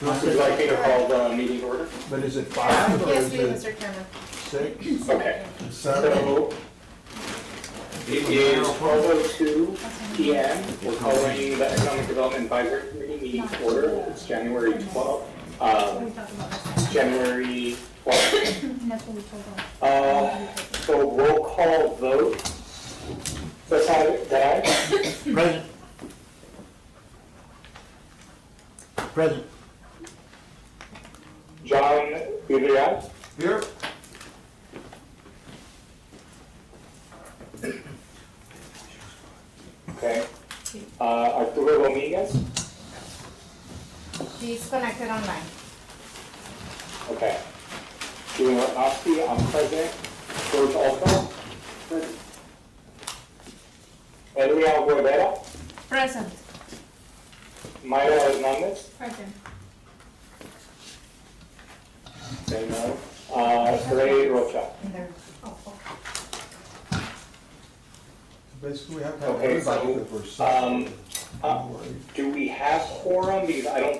Would you like me to call the meeting to order? But is it 5 or Yes, is we do, it Mr. Chairman. 6? Okay, 7? so it is 12:02 PM. We're calling the Economic Development Advisory Committee meeting to order. It's January 12th. January 12th. That's what we told them. So roll call vote. That's how, that I? Present. Present. John Udryan? Here. Okay. Arturo Dominguez? She's connected online. Okay. Julian Ratnowski, I'm present. George Alto? Present. Adriana Guevara? Present. Mayra Hernandez? Present. Say no. Ray Rocha? Basically, we have to have Okay, everybody so, because we're separate. do we have quorum? Because I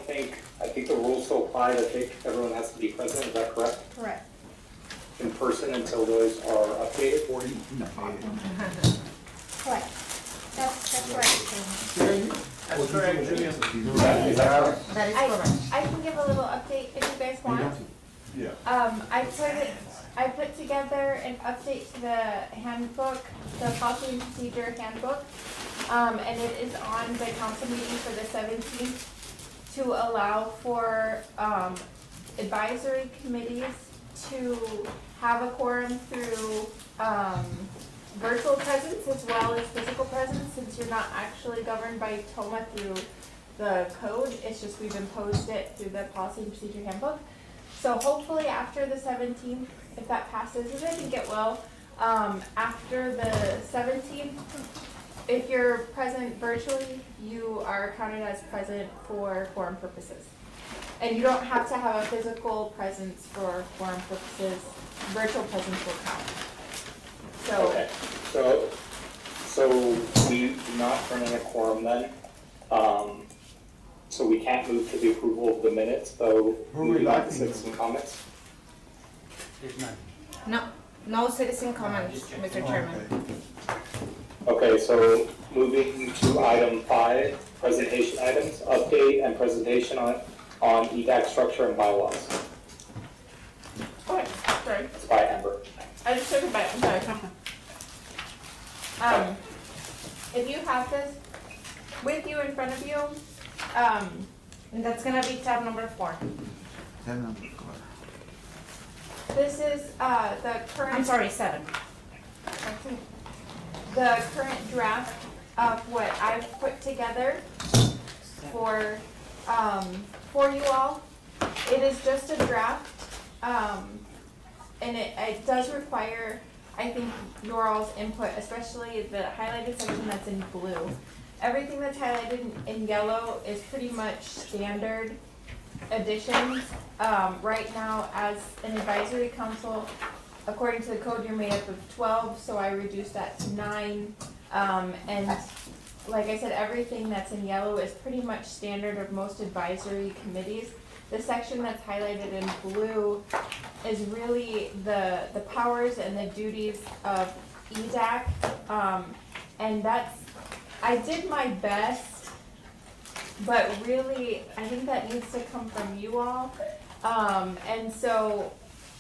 think the rules still apply that everyone has to be present, is that correct? Correct. In person until those are updated? Correct. That's right. That's correct, Julian. Is that correct? That is correct. I can give a little update if you guys want. Yeah. I put together an update to the handbook, the policy and procedure handbook. And it is on the council meeting for the 17th to allow for, advisory committees to have a quorum through, virtual presence as well as physical presence, since you're not actually governed by TOMA through the code. It's just we've imposed it through the policy and procedure handbook. So hopefully after the 17th, if that passes, which I think it will, after the 17th, if you're present virtually, you are counted as present for quorum purposes. And you don't have to have a physical presence for quorum purposes. Virtual presence will count. So, Okay, so we do not turn in a quorum then. So we can't move to the approval of the minutes, though Who are we moving on to lacking? citizen comments. No citizen comments, Mr. Chairman. Okay, so moving to item 5, presentation items, update and presentation on EDAC structure and bylaws. okay, sorry. It's by Amber. I just took a bite, I'm sorry. If you have this with you in front of you, And that's gonna be tab number 4. this is, the current. I'm sorry, 7. The current draft of what I've put together for you all. It is just a draft, and it does require, I think, your all's input, especially the highlighted section that's in blue. Everything that's highlighted in yellow is pretty much standard additions. Right now, as an advisory council, according to the code, you're made up of 12, so I reduced that to 9. And like I said, everything that's in yellow is pretty much standard of most advisory committees. The section that's highlighted in blue is really the powers and the duties of EDAC. And I did my best, but really, I think that needs to come from you all. And so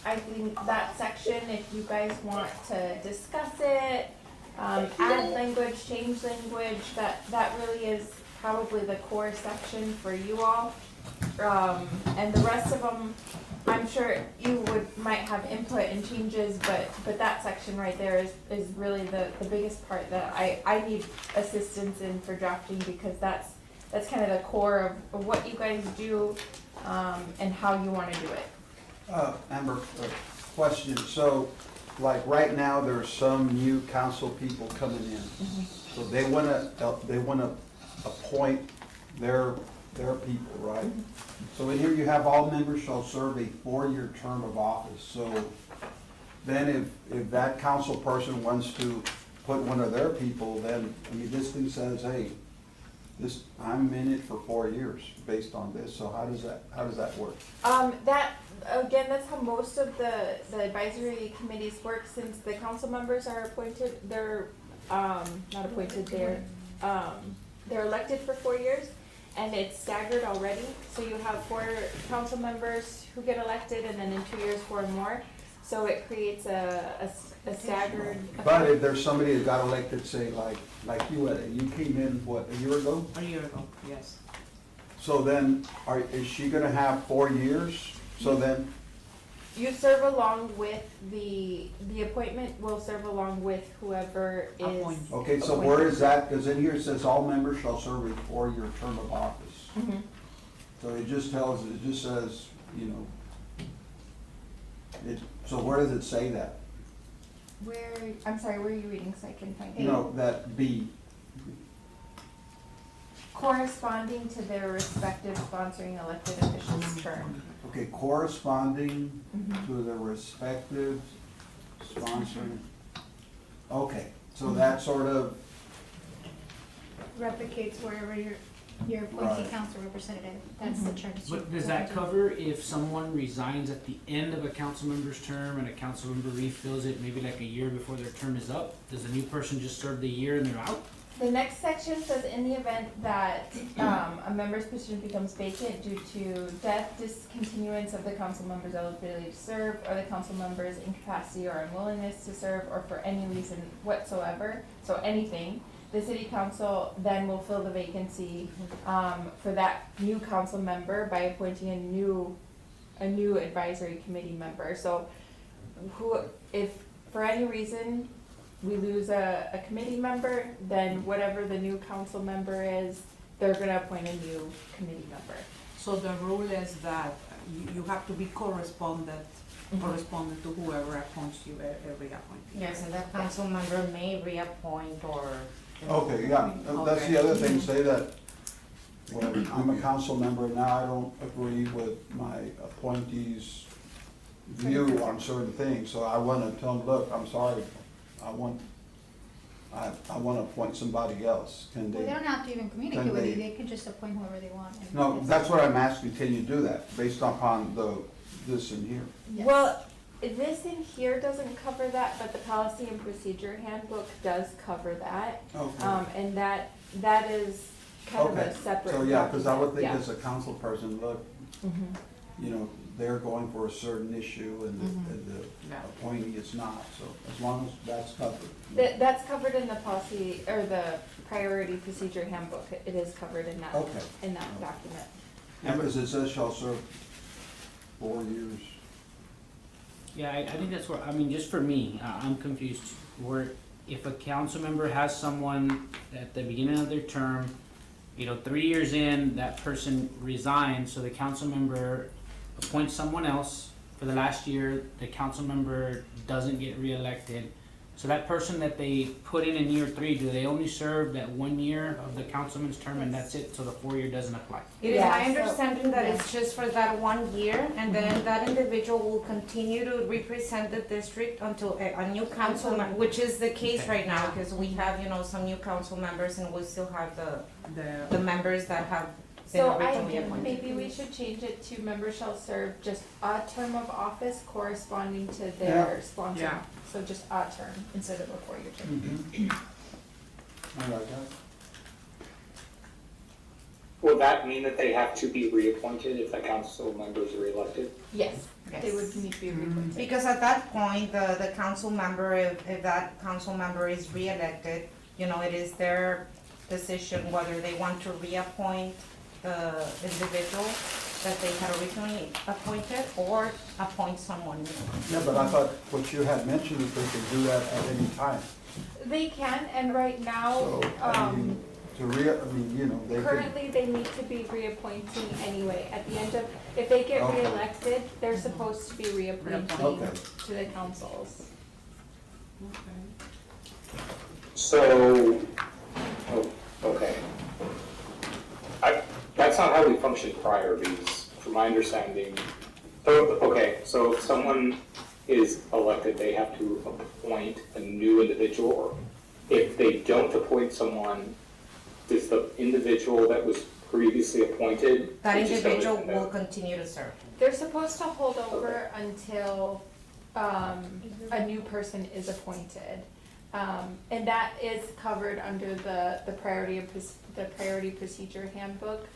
I think that section, if you guys want to discuss it, add language, change language, that really is probably the core section for you all. And the rest of them, I'm sure you might have input and changes, but that section right there is really the biggest part that I need assistance in for drafting, because that's kind of the core of what you guys do, and how you want to do it. Amber, question. So, like right now, there's some new council people coming in. So they wanna appoint their people, right? So in here you have all members shall serve a 4-year term of office. So then if that council person wants to put one of their people, then, I mean, this thing says, hey, this, I'm in it for 4 years based on this, so how does that work? That, again, that's how most of the advisory committees work, since the council members are appointed, they're, not appointed, they're elected for 4 years, and it's staggered already, so you have 4 council members who get elected, and then in 2 years, 4 more, so it creates a staggered. But if there's somebody that got elected, say like you, you came in, what, a year ago? A year ago, yes. So then, is she gonna have 4 years? So then, You serve along with the appointment will serve along with whoever is. Appointed. okay, so where is that? Because in here it says all members shall serve a 4-year term of office. Mhm. So it just says, you know, so where does it say that? Where, I'm sorry, where are you reading so I can find it? No, that B. Corresponding to their respective sponsoring elected officials' term. Okay, corresponding Mhm. to the respective sponsoring. Okay, so that sort of, Replicates wherever your Right. appointee council representative, that's the term. But does that cover if someone resigns at the end of a council member's term and a council member refills it maybe like a year before their term is up? Does the new person just serve the year and they're out? The next section says in the event that a member's position becomes vacant due to death, discontinuance of the council member's eligibility to serve, or the council member's incapacity or unwillingness to serve, or for any reason whatsoever, so anything, the city council then will fill the vacancy for that new council member by appointing a new advisory committee member. So if for any reason we lose a committee member, then whatever the new council member is, they're gonna appoint a new committee member. So the rule is that you have to be correspondent to whoever appoints you every appointee. Yes, and that council member may reappoint or. okay, yeah, that's the other thing, say that, well, I'm a council member, now I don't agree with my appointee's view on certain things, so I wanna tell them, look, I'm sorry, I wanna appoint somebody else, can Well, they they? don't have to even communicate Can with you, they- they can just appoint whoever they want. and No, it's- that's what I'm asking, can you do that, based upon this in here? Yes. Well, this in here doesn't cover that, but the policy and procedure handbook does cover that. Okay. And that is kind of Okay, a separate. so yeah, cause I would think document, as a council person, look, yeah. Mhm. you know, they're going for a certain issue and the Yeah. appointee is not, so as long as that's covered. That's covered in the policy, or the priority procedure handbook, it is covered in that, Okay. in that document. Yeah, because it says shall serve 4 years. Yeah, I think that's where, I mean, just for me, I'm confused. Where if a council member has someone at the beginning of their term, 3 years in, that person resigns, so the council member appoints someone else for the last year, the council member doesn't get reelected. So that person that they put in year 3, do they only serve that 1 year of the councilman's term and that's it, so the 4 year doesn't apply? It is Yeah, my so- understanding that yeah. it's just for that 1 year, and then that individual will continue to represent the district until a new council, which is the case Okay. right now, because we have, some new council members, and we still have the members that have been So originally appointed. maybe we should change it to members shall serve just a term of office corresponding to their sponsor. Yeah. So just a term instead of a 4-year term. I like that. Will that mean that they have to be reappointed if the council members are elected? Yes, they Yes. would need to be reappointed. Because at that point, the council member, if that council member is reelected, it is their decision whether they want to reappoint the individual that they had originally appointed or appoint someone new. Yeah, but I thought what you had mentioned is they could do that at any time. They can, and right now, So, I mean, they could, currently they need to be reappointing anyway. At the end of, if they get Okay. reelected, they're supposed to be reappointing Okay. to the councils. Okay. So, okay. That's not how we functioned prior, because from my understanding, so if someone is elected, they have to appoint a new individual, or if they don't appoint someone does the individual that was previously appointed? That they just don't individual even will know? continue to serve. They're supposed to hold over until, a new person is appointed. And that is covered under the priority procedure handbook.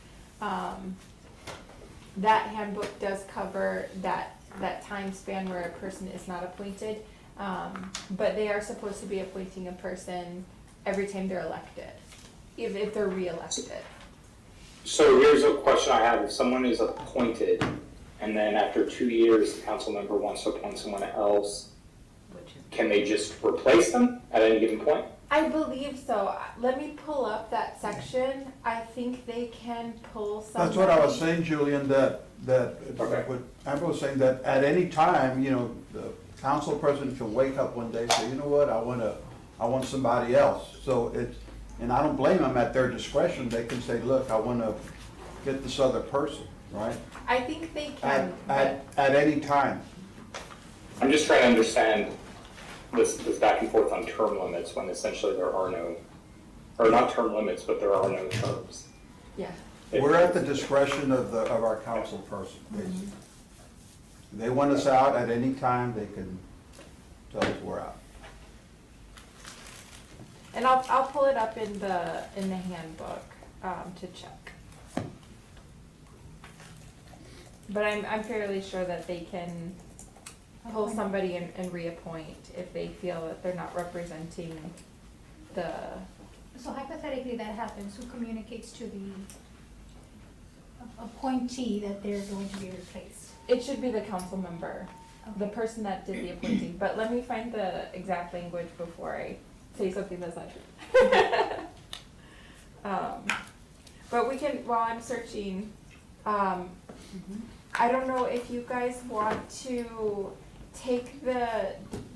That handbook does cover that time span where a person is not appointed. But they are supposed to be appointing a person every time they're elected, if they're re-elected. So here's a question I have. If someone is appointed, and then after 2 years, the council member wants to appoint someone else, can they just replace them at any given point? I believe so. Let me pull up that section. I think they can pull somebody. That's what I was saying, Julian, that Okay. what Amber was saying, that at any time, you know, the council president can wake up one day and say, you know what, I want somebody else. So it's, and I don't blame them, at their discretion, they can say, look, I want to get this other person, right? I think they can, but At any time. I'm just trying to understand this back and forth on term limits when essentially there are no, or not term limits, but there are no terms. yeah. We're at the discretion of our council person, basically. If they want us out at any time, they can tell us we're out. And I'll pull it up in the handbook, to check. But I'm fairly sure that they can pull somebody and reappoint if they feel that they're not representing the, So hypothetically, that happens, who communicates to the appointee that they're going to be replaced? it should be the council member, the Okay. person that did the appointing. But let me find the exact language before I say something that's not true. But we can, while I'm searching, I don't know if you guys want to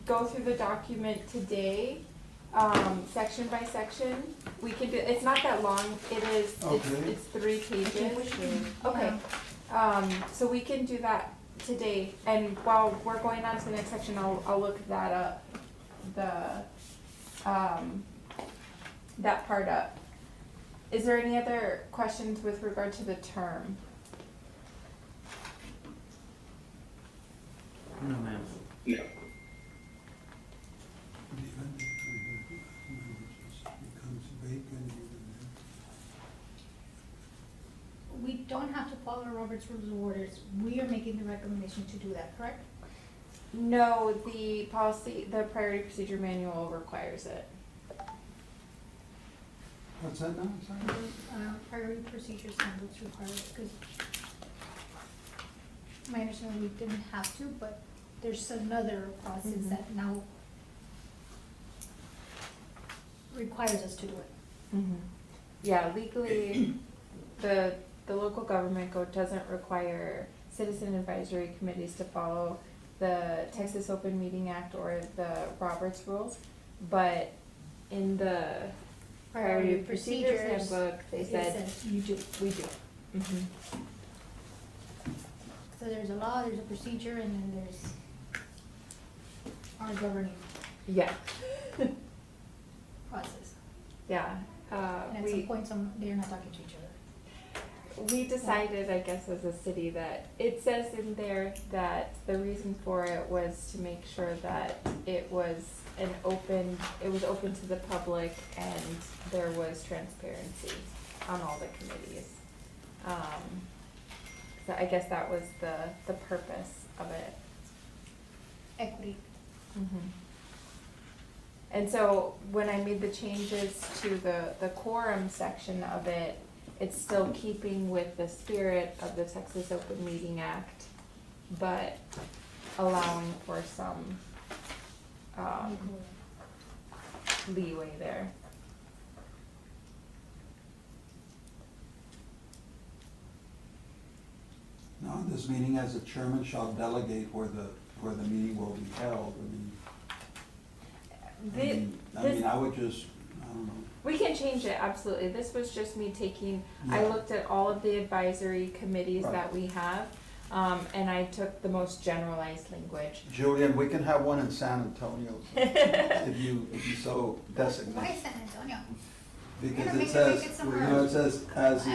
go through the document today, section by section. We can do, it's not that long, Okay. it's 3 pages. Yeah. Okay, so we can do that today, and while we're going on to the next section, I'll look that up, that part up. Is there any other questions with regard to the term? No, ma'am. No. We don't have to follow Robert's Rules of Orders. We are making the recommendation to do that, correct? No, the policy, the priority procedure manual requires it. What's that now? Sorry? Priority procedures handbooks require it, because my understanding, we didn't have to, but there's another process Mhm. that now requires us to do it. Yeah, legally, the local government code doesn't require citizen advisory committees to follow the Texas Open Meeting Act or the Roberts Rules, but in the priority procedures handbook, they It said, says you do. we do. Mhm. So there's a law, there's a procedure, and then there's our governing Yeah, process. yeah, And at some point, they're not talking to each other. we decided, I guess, as a city that, it says in there that the reason for it was to make sure that it was open to the public and there was transparency on all the committees. So I guess that was the purpose of it. Equity. And so when I made the changes to the quorum section of it, it's still keeping with the spirit of the Texas Open Meeting Act, but allowing for some leeway there. Now, in this meeting, as the chairman shall delegate where the meeting will be held. I would just, I don't know. We can change it, absolutely. This was just me taking, I Yeah. looked at all of the advisory committees Right. that we have, and I took the most generalized language. Julian, we can have one in San Antonio, if you so Why designate. San Antonio? Because Make it it says, somewhere you know, it else. says, as the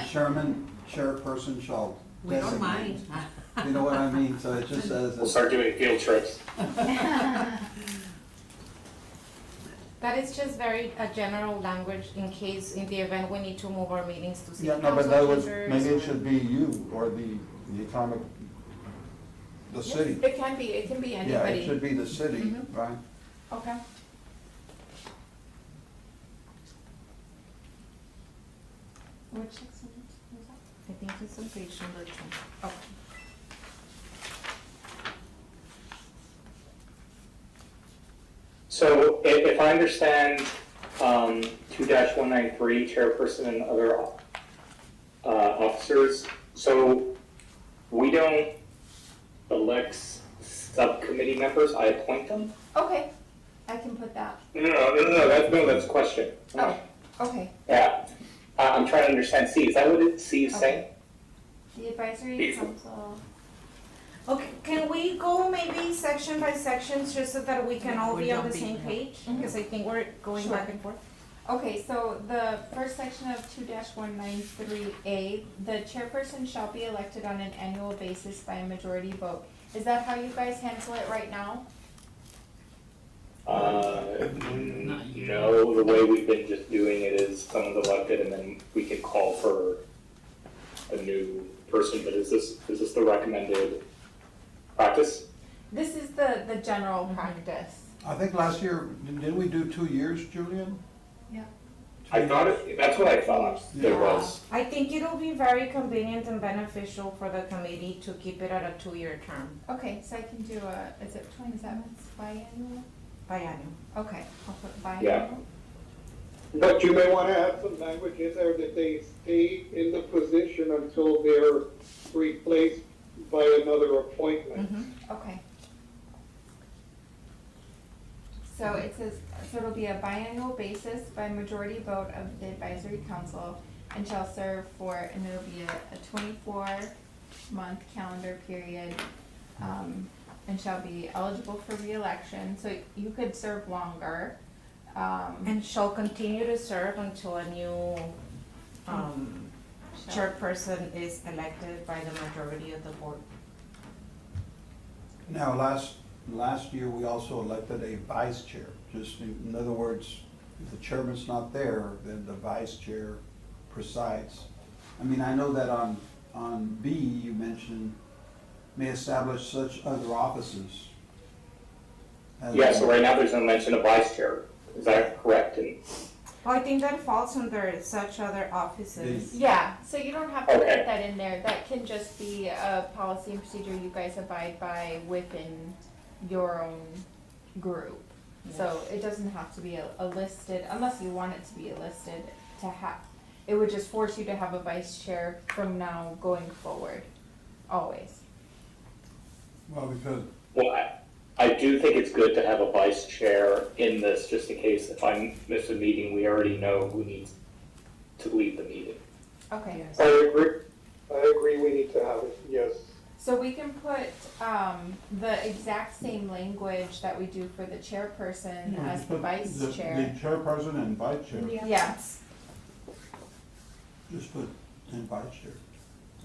chairperson shall We don't designate. mind. You know what I mean? So it just says. We'll start doing field trips. That is just very, a general language in case, in the event we need to move our meetings to city Yeah, no, but council that was, chambers. maybe it or- should be you or the atomic, the Yes, city. it can be Yeah, it anybody. should be the city, Mhm. right? Okay. Which section is that? I think it's on page number 2. Okay. So if I understand, 2-193, chairperson and other, officers, so we don't elect subcommittee members, I appoint them? Okay, I can put that. That's a question. Oh, okay. Yeah, I'm trying to understand C, is that what C is saying? The advisory Beautiful. council. Okay, can we go maybe section by section, just so that we can all We're be on the jumping, same yeah. page? Mhm. Because I think we're going Sure. back and forth. Okay, so the first section of 2-193A, the chairperson shall be elected on an annual basis by a majority vote. Is that how you guys handle it right now? No, the way we've been just doing it is someone's elected and then we can call for a new person, but is this the recommended practice? This is the general practice. I think last year, didn't we do 2 years, Julian? Yeah. I thought that's what I thought it Yeah. was. I think it'll be very convenient and beneficial for the committee to keep it at a 2-year term, Okay, so I can do is it 27 biannual? biannual. Okay, I'll put biannual. Yeah. But you may want to add some language in there that they stay in the position until they're replaced by another appointment. Okay. So it says, so it'll be a biannual basis by majority vote of the advisory council and shall serve for, and it'll be a 24-month calendar period, and shall be eligible for reelection, so you could serve longer. And shall continue to serve until a new shall- chairperson is elected by the majority of the board. Now, last year, we also elected a vice chair. Just in other words, if the chairman's not there, then the vice chair presides. I mean, I know that on B, you mentioned may establish such other offices. as- Yeah, so right now there's no mention of vice chair, is that correct? And Well, I think that falls under such other offices. Yeah, so you don't have to Okay. put that in there, that can just be a policy and procedure you guys abide by within your own group. So it doesn't have to be a listed, unless you want it to be a listed, to have, it would just force you to have a vice chair from now going forward, always. Well, because Well, I do think it's good to have a vice chair in this, just in case if I miss a meeting, we already know who needs to lead the meeting. Okay, I agree we need to have it, yes. so we can put, the exact same language that we do for the chairperson as the vice chair. The chairperson and vice chair, Yeah, just put and vice chair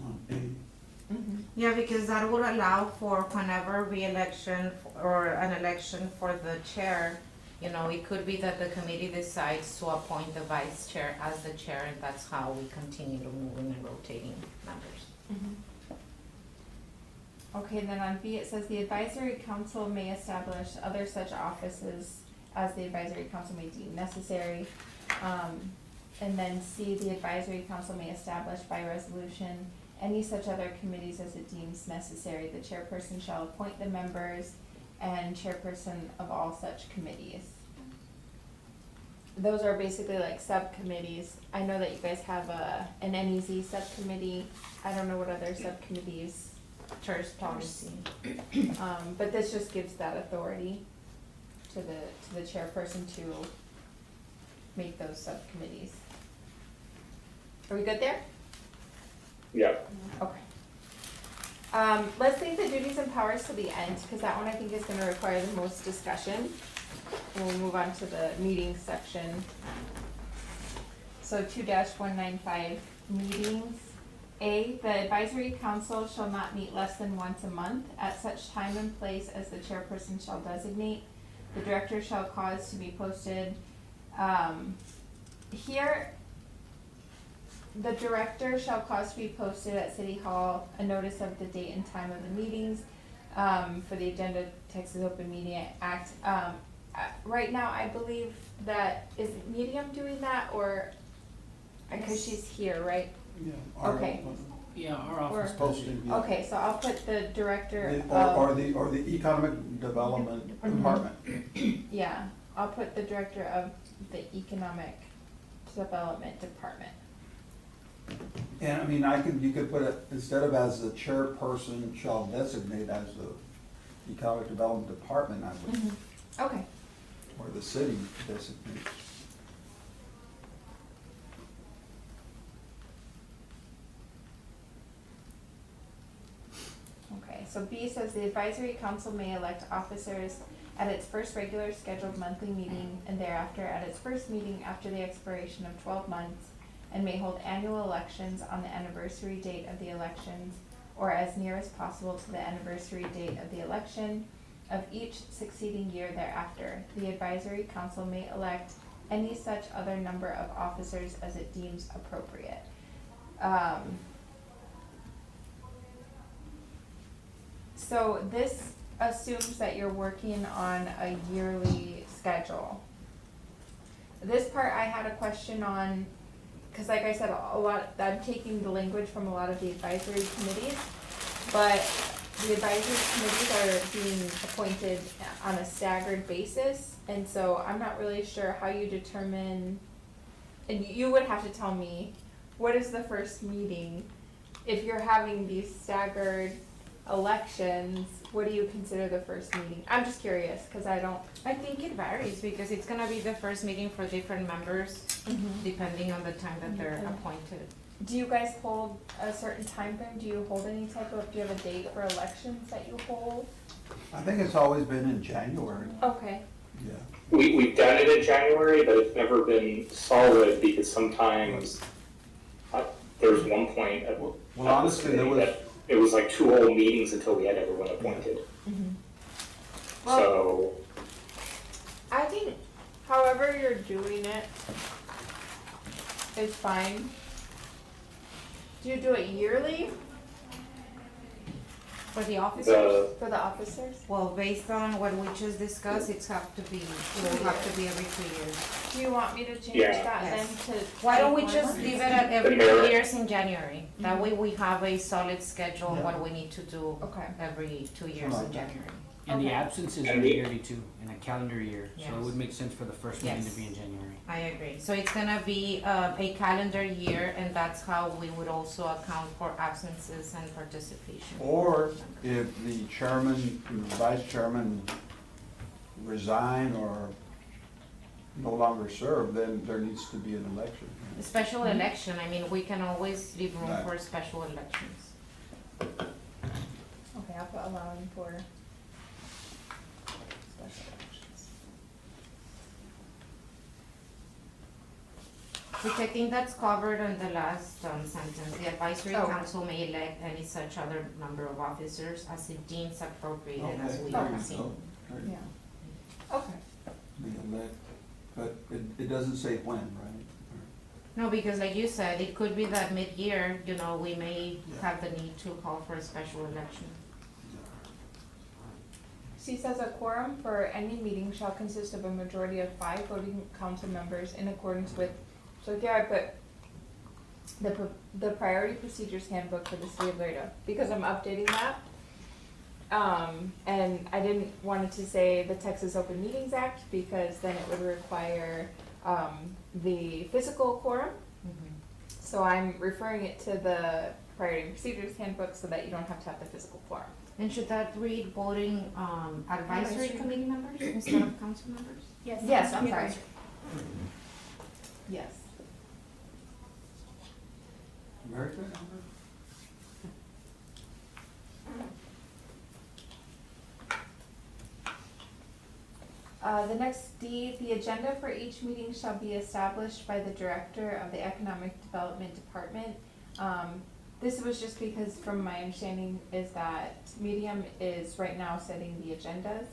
on A. Yeah, because that would allow for whenever re-election or an election for the chair, you know, it could be that the committee decides to appoint the vice chair as the chair, and that's how we continue to moving and rotating members. Okay, then on B, it says the advisory council may establish other such offices as the advisory council may deem necessary. And then C, the advisory council may establish by resolution any such other committees as it deems necessary. The chairperson shall appoint the members and chairperson of all such committees. Those are basically like subcommittees. I know that you guys have an NEZ subcommittee. I don't know what other subcommittees. Church policy. But this just gives that authority to the chairperson to make those subcommittees. Are we good there? Yeah. Okay. Let's leave the duties and powers to the end, because that one I think is gonna require the most discussion. And we'll move on to the meeting section. so 2-195 meetings. A, the advisory council shall not meet less than once a month at such time and place as the chairperson shall designate. The director shall cause to be posted, here, the director shall cause to be posted at City Hall a notice of the date and time of the meetings, for the agenda, Texas Open Media Act. Right now, I believe that, is Medium doing that, or, cause she's here, right? Yeah. Our- Okay. Yeah, our office Or- does it. Posting, yeah. Okay, so I'll put the director Or of, the Economic Development Department. yeah, I'll put the director of the Economic Development Department. And I mean, you could put it, instead of as the chairperson shall designate as the Economic Development Department, I would, Okay, or the city designates. okay, so B says the advisory council may elect officers at its first regular scheduled monthly meeting and thereafter at its first meeting after the expiration of 12 months, and may hold annual elections on the anniversary date of the elections or as near as possible to the anniversary date of the election of each succeeding year thereafter. The advisory council may elect any such other number of officers as it deems appropriate. So this assumes that you're working on a yearly schedule. This part I had a question on, cause like I said, a lot, I'm taking the language from a lot of the advisory committees, but the advisory committees are being appointed on a staggered basis, and so I'm not really sure how you determine, and you would have to tell me, what is the first meeting? If you're having these staggered elections, what do you consider the first meeting? I'm just curious, cause I don't. I think it varies because it's gonna be the first meeting for different members, depending on the time that they're Mhm. appointed. Do you guys hold a certain time frame? Do you hold any type of, do you have a date for elections that you hold? I think it's always been in January, Okay. yeah. We've done it in January, but it's never been solid because sometimes, there's one point at Well, honestly, there was, that it was like 2 whole meetings until we had everyone appointed. Well, So, I think however you're doing it is fine. Do you do it yearly For the officers, the, for the officers? well, based on what we just discussed, it will have to be every 2 years. Do you want me to change Yeah. that then Yes. to? Why don't we 24 just months? leave it at every The 2 merit. years in January? That way we have a solid schedule on Yeah. what we need to do Okay. every 2 years in January. And the Okay. absences And are the- yearly too, in a calendar year, so it Yes. would make sense for the first meeting to Yes. be in January. I agree. So it's gonna be a calendar year, and that's how we would also account for absences and participation. or if the chairman and the vice chairman resign or no longer serve, then there needs to be an election. A special election, I mean, we can always leave room Right. for special elections. Okay, I'll put allowing for special elections. Which I think that's covered in the last sentence. The advisory Oh. council may elect any such other number of officers as it deems appropriate and as Okay, we there have you seen. go. There you Yeah. Okay. be elect, but it doesn't say when, right? No, because like you said, it could be that mid-year, we may Yeah. have the need to call for a special election. C says a quorum for any meeting shall consist of a majority of 5 voting council members in accordance with, so here I put the priority procedures handbook for the city of Laredo, because I'm updating that. And I didn't want it to say the Texas Open Meetings Act, because then it would require, the physical quorum. So I'm referring it to the priority procedures handbook so that you don't have to have the physical quorum. And should that read voting advisory Advisory. committee members instead of council members? Yes, I'm sorry. Yes. Very good. The next D, the agenda for each meeting shall be established by the Director of the Economic Development Department. This was just because from my understanding is that Medium is right now setting the agendas.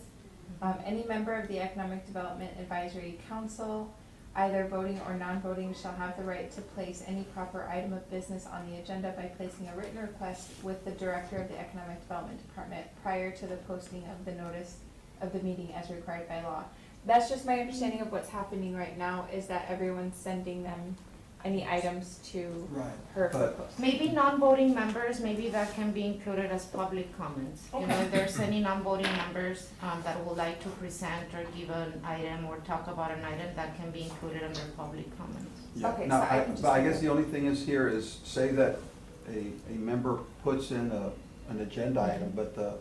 Any member of the Economic Development Advisory Council, either voting or non-voting, shall have the right to place any proper item of business on the agenda by placing a written request with the Director of the Economic Development Department prior to the posting of the notice of the meeting as required by law. That's just my understanding of what's happening right now, is that everyone's sending them any items to Right. her for But- post. Maybe non-voting members, maybe that can be included as public comments. You know, if there's any non-voting members, that would like to present or give an item or talk about an item, that can be included under public comments. Yeah. Okay, Now, so I can just- but I guess the only thing is here is, say that a member puts in an agenda item, but the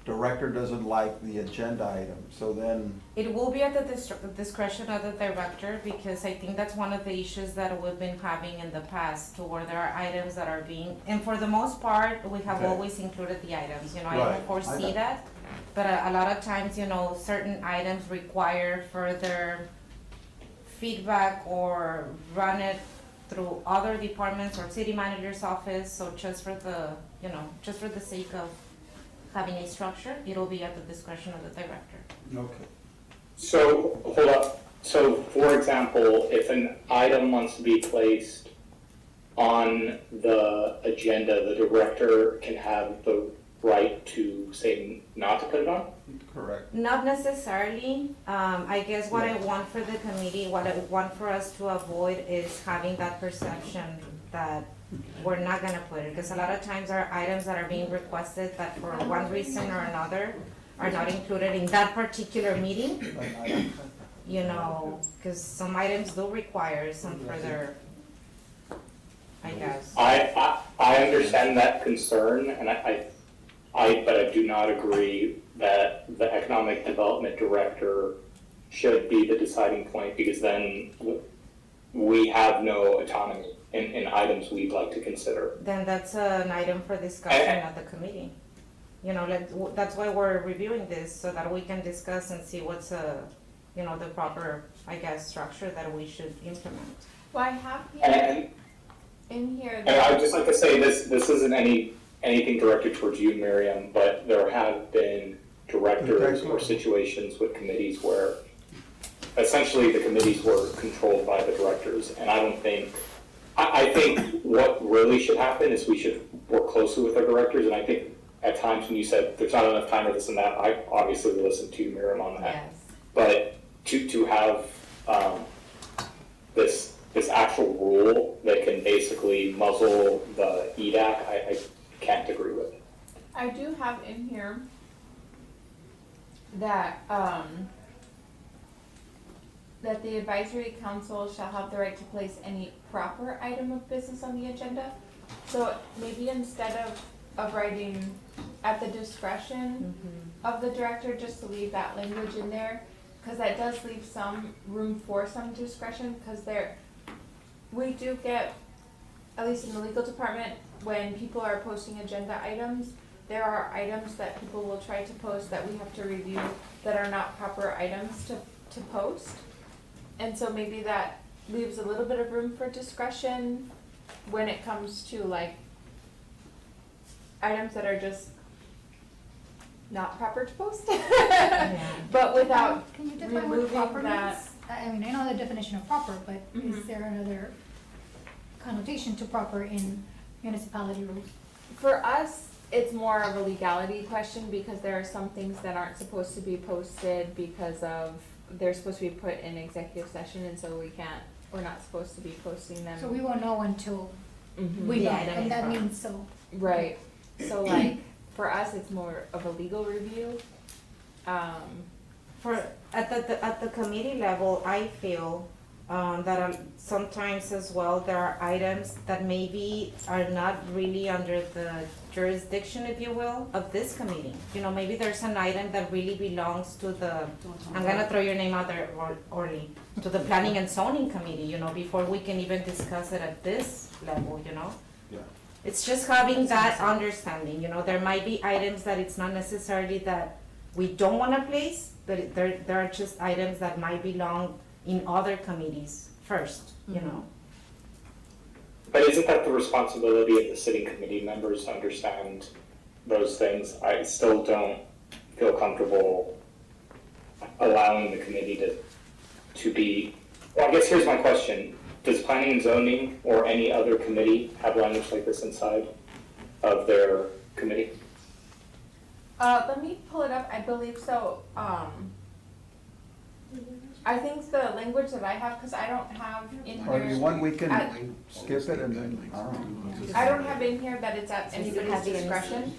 director doesn't like the agenda item, so then, It will be at the discretion of the director, because I think that's one of the issues that we've been having in the past, to where there are items that are being, and for the most part, we have Okay. always included the items, you know, I Right. don't foresee I- that. But a lot of times, you know, certain items require further feedback or run it through other departments or city manager's office, so just for the, you know, just for the sake of having a structure, it'll be at the discretion of the director. okay. So, hold up. So, for example, if an item wants to be placed on the agenda, the director can have the right to say not to put it on? Correct. Not necessarily. I guess what I want for the committee, what I want for us to avoid is having that perception that we're not gonna put it. Because a lot of times there are items that are being requested that for one reason or another are not included in that particular meeting, you know, because some items do require some further, I guess. I understand that concern, and but I do not agree that the economic development director should be the deciding point, because then we have no autonomy in items we'd like to consider. Then that's an item for discussion at the committee. You know, that's why we're reviewing this, so that we can discuss and see what's you know, the proper, I guess, structure that we should implement. Well, I have here, And in here, And I would just like to say, this isn't anything directed towards you, Miriam, but there have been directors or situations with committees where essentially the committees were controlled by the directors, and I don't think, I think what really should happen is we should work closely with our directors, and I think at times when you said there's not enough time or this and that, I obviously listened to you, Miriam, on that. Yes. But to have, this actual rule that can basically muzzle the EDAC, I can't agree with it. I do have in here that, that the advisory council shall have the right to place any proper item of business on the agenda. So maybe instead of writing at the discretion of the director, just to leave that language in there, because that does leave some room for some discretion, because we do get, at least in the legal department, when people are posting agenda items, there are items that people will try to post that we have to review that are not proper items to post. And so maybe that leaves a little bit of room for discretion when it comes to like items that are just not proper to post. But without, Can you define what removing proper that- means? I mean, I know the definition of proper, but is Mhm. there another connotation to proper in municipality rules? for us, it's more of a legality question because there are some things that aren't supposed to be posted because of, they're supposed to be put in executive session, and so we're not supposed to be posting them. So we won't know until Mhm. we The know, item and is that proper. means so. Right, so like, for us, it's more of a legal review. At the committee level, I feel that sometimes as well, there are items that maybe are not really under the jurisdiction, if you will, of this committee. You know, maybe there's an item that really belongs to I'm gonna throw your name out there, Orly, to the planning and zoning committee, you know, before we can even discuss it at this level, you know? Yeah. It's just having that understanding, you know, there might be items that it's not necessarily that we don't wanna place, but there are just items that might belong in other committees first, you know? But isn't that the responsibility of the sitting committee members to understand those things? I still don't feel comfortable allowing the committee to be, well, I guess here's my question. Does planning and zoning or any other committee have language like this inside of their committee? Let me pull it up, I believe so, I think the language that I have, cause I don't have in Or if you here, want, we can I- skip it and then, I don't know. I don't have in here that it's at anybody's discretion.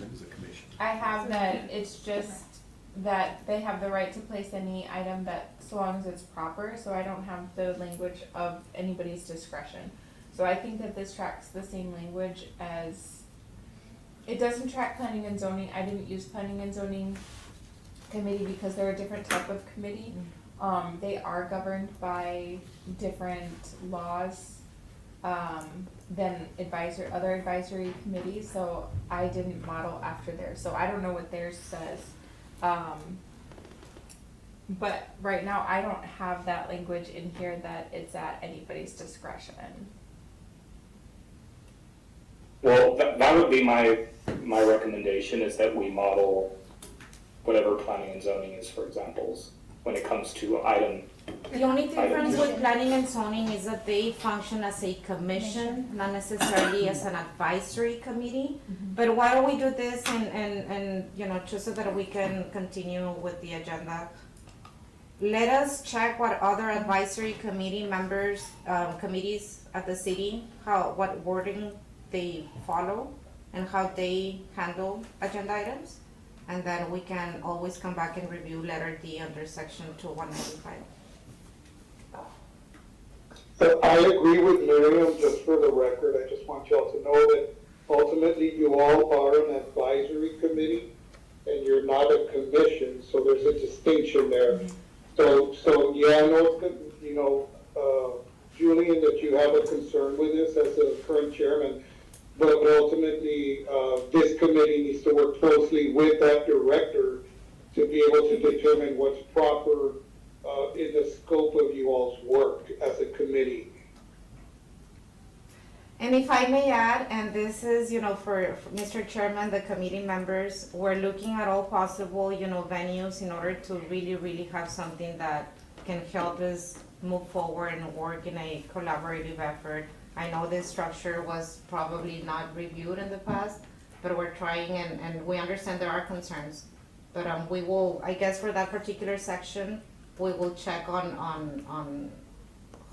I have that it's just that they have the right to place any item that, so long as it's proper, so I don't have the language of anybody's discretion. So I think that this tracks the same language as, it doesn't track planning and zoning, I didn't use planning and zoning committee because they're a different type of committee. They are governed by different laws, than other advisory committees, so I didn't model after theirs, so I don't know what theirs says. But right now, I don't have that language in here that it's at anybody's discretion. Well, that would be my recommendation, is that we model whatever planning and zoning is for examples when it comes to item. The only difference with planning and zoning is that they function as a commission, not necessarily as an advisory committee. But why don't we do this and, you know, just so that we can continue with the agenda? Let us check what other advisory committee members, committees at the city, what wording they follow and how they handle agenda items. And then we can always come back and review letter D under section 2195. So I agree with Miriam, just for the record, I just want y'all to know that ultimately you all are an advisory committee and you're not a commission, so there's a distinction there. So yeah, I know, you know, Julian, that you have a concern with this as a current chairman, but ultimately, this committee needs to work closely with that director to be able to determine what's proper in the scope of you all's work as a committee. And if I may add, and this is, you know, for Mr. Chairman, the committee members, we're looking at all possible, you know, venues in order to really have something that can help us move forward and work in a collaborative effort. I know this structure was probably not reviewed in the past, but we're trying and we understand there are concerns. But we will, I guess for that particular section, we will check on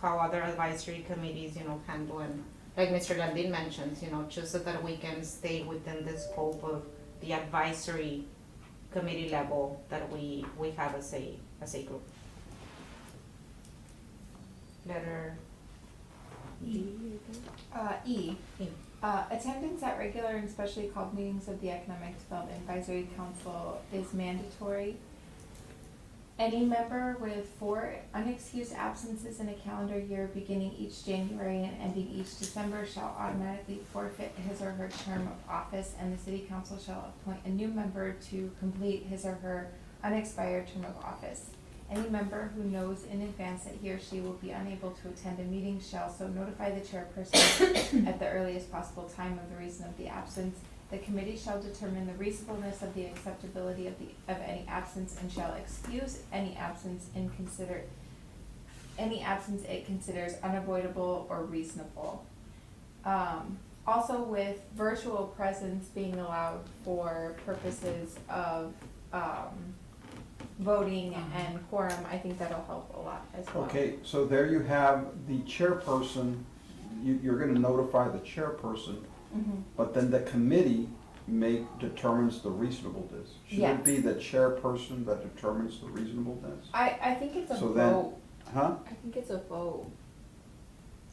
how other advisory committees, you know, handle, and like Mr. Landin mentions, you know, just so that we can stay within the scope of the advisory committee level that we have as a group. Letter E. E. E. Attendance at regular and specially called meetings of the Economic Development Advisory Council is mandatory. Any member with 4 unexcused absences in a calendar year beginning each January and ending each December shall automatically forfeit his or her term of office, and the city council shall appoint a new member to complete his or her unexpired term of office. Any member who knows in advance that he or she will be unable to attend a meeting shall so notify the chairperson at the earliest possible time of the reason of the absence. The committee shall determine the reasonableness of the acceptability of any absence and shall excuse any absence it considers unavoidable or reasonable. Also, with virtual presence being allowed for purposes of voting and quorum, I think that'll help a lot as well. Okay, so there you have the chairperson, you're gonna notify the chairperson, but then the committee determines the reasonableness. Should Yeah. it be the chairperson that determines the reasonableness? I think it's a So then- vote. Huh? I think it's a vote.